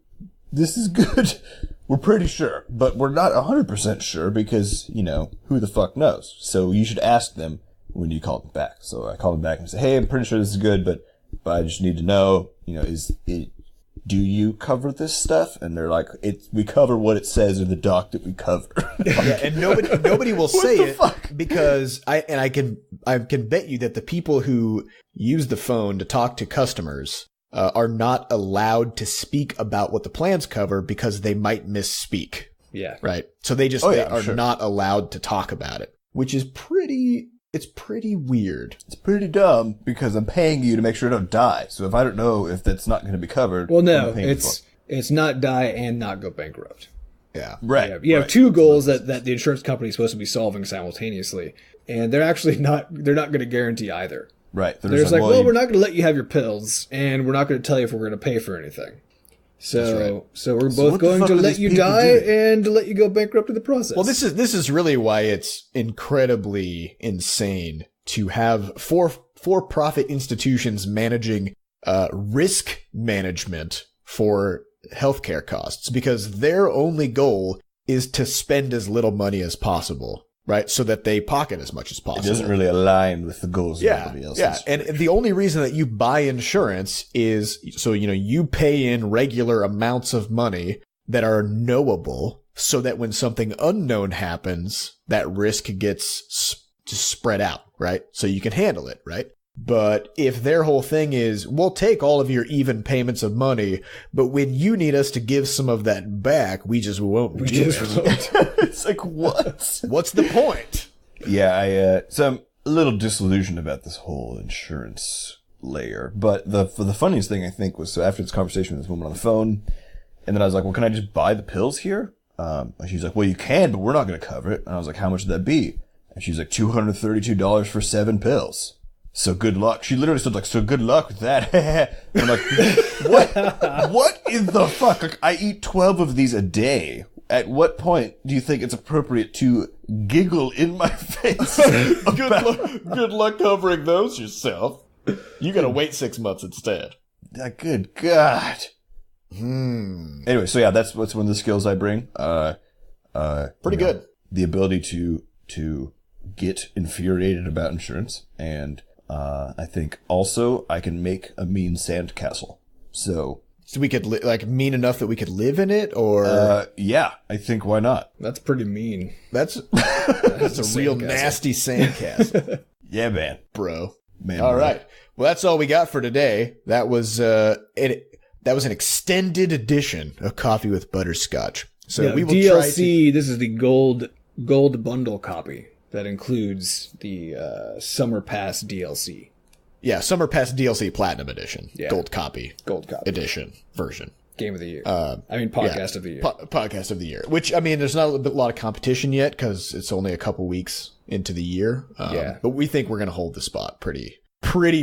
this is good. We're pretty sure, but we're not 100% sure because, who the fuck knows? So you should ask them when you call them back. So I call them back and say, hey, I'm pretty sure this is good, but I just need to know, do you cover this stuff? And they're like, we cover what it says in the doc that we cover.
Yeah, and nobody will say it because I can bet you that the people who use the phone to talk to customers are not allowed to speak about what the plans cover because they might misspeak.
Yeah.
Right. So they are not allowed to talk about it, which is pretty weird.
It's pretty dumb because I'm paying you to make sure I don't die. So if I don't know if that's not going to be covered.
Well, no, it's not die and not go bankrupt.
Yeah.
Right.
You have two goals that the insurance company is supposed to be solving simultaneously. And they're actually not going to guarantee either.
Right.
They're just like, well, we're not going to let you have your pills, and we're not going to tell you if we're going to pay for anything. So we're both going to let you die and to let you go bankrupt in the process.
Well, this is really why it's incredibly insane to have for-profit institutions managing risk management for healthcare costs, because their only goal is to spend as little money as possible, right? So that they pocket as much as possible.
It doesn't really align with the goals of everybody else.
Yeah, and the only reason that you buy insurance is so, you pay in regular amounts of money that are knowable so that when something unknown happens, that risk gets spread out, right? So you can handle it, right? But if their whole thing is, we'll take all of your even payments of money, but when you need us to give some of that back, we just won't do it.
It's like, what?
What's the point?
Yeah, so I'm a little disillusioned about this whole insurance layer. But the funniest thing, I think, was, so after this conversation with this woman on the phone, and then I was like, well, can I just buy the pills here? And she's like, well, you can, but we're not going to cover it. And I was like, how much would that be? And she's like, $232 for 7 pills. So good luck. She literally said, like, so good luck with that. I'm like, what? What in the fuck? Like, I eat 12 of these a day. At what point do you think it's appropriate to giggle in my face?
Good luck covering those yourself. You gotta wait 6 months instead.
Good God. Anyway, so yeah, that's one of the skills I bring.
Pretty good.
The ability to get infuriated about insurance, and I think also I can make a mean sandcastle. So
we could mean enough that we could live in it, or
yeah, I think why not?
That's pretty mean.
That's a real nasty sandcastle.
Yeah, man,
bro. Man, all right. Well, that's all we got for today. That was an extended edition of Coffee with Butterscotch. So we will
DLC. This is the gold bundle copy that includes the Summer Pass DLC.
Yeah, Summer Pass DLC Platinum Edition.
Yeah.
Gold copy edition version.
Game of the year. Podcast of the year.
Podcast of the year. Which, I mean, there's not a lot of competition yet because it's only a couple weeks into the year. But we think we're going to hold the spot pretty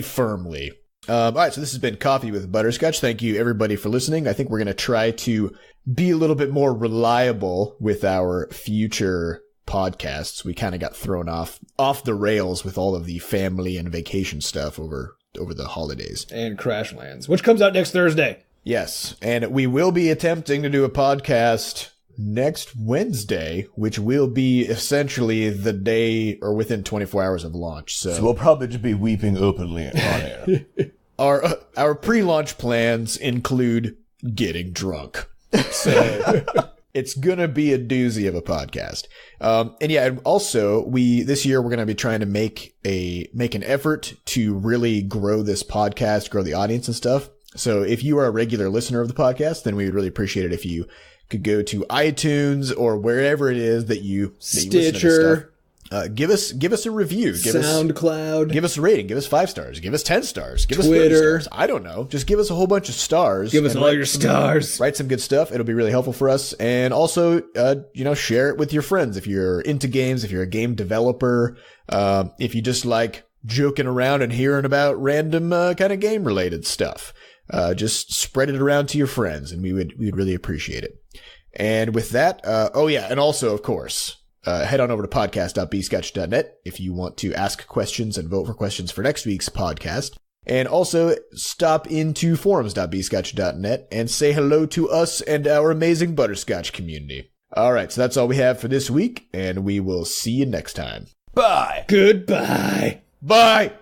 firmly. All right, so this has been Coffee with Butterscotch. Thank you, everybody, for listening. I think we're going to try to be a little bit more reliable with our future podcasts. We kind of got thrown off the rails with all of the family and vacation stuff over the holidays.
And Crashlands, which comes out next Thursday.
Yes, and we will be attempting to do a podcast next Wednesday, which will be essentially the day or within 24 hours of launch. So
we'll probably just be weeping openly on air.
Our pre-launch plans include getting drunk. So it's going to be a doozy of a podcast. And also this year we're going to be trying to make an effort to really grow this podcast, grow the audience and stuff. So if you are a regular listener of the podcast, then we would really appreciate it if you could go to iTunes or wherever it is that you
Stitcher.
Give us a review.
SoundCloud.
Give us a rating. Give us 5 stars. Give us 10 stars. Give
Twitter.
us 30 stars. I don't know. Just give us a whole bunch of stars.
Give us all your stars.
Write some good stuff. It'll be really helpful for us. And also, share it with your friends if you're into games, if you're a game developer, if you just like joking around and hearing about random kind of game related stuff. Just spread it around to your friends, and we'd really appreciate it. And with that, and also, of course, head on over to podcast.bscotch.net if you want to ask questions and vote for questions for next week's podcast. And also stop into forums.bscotch.net and say hello to us and our amazing Butterscotch community. All right, so that's all we have for this week, and we will see you next time.
Bye.
Goodbye.
Bye.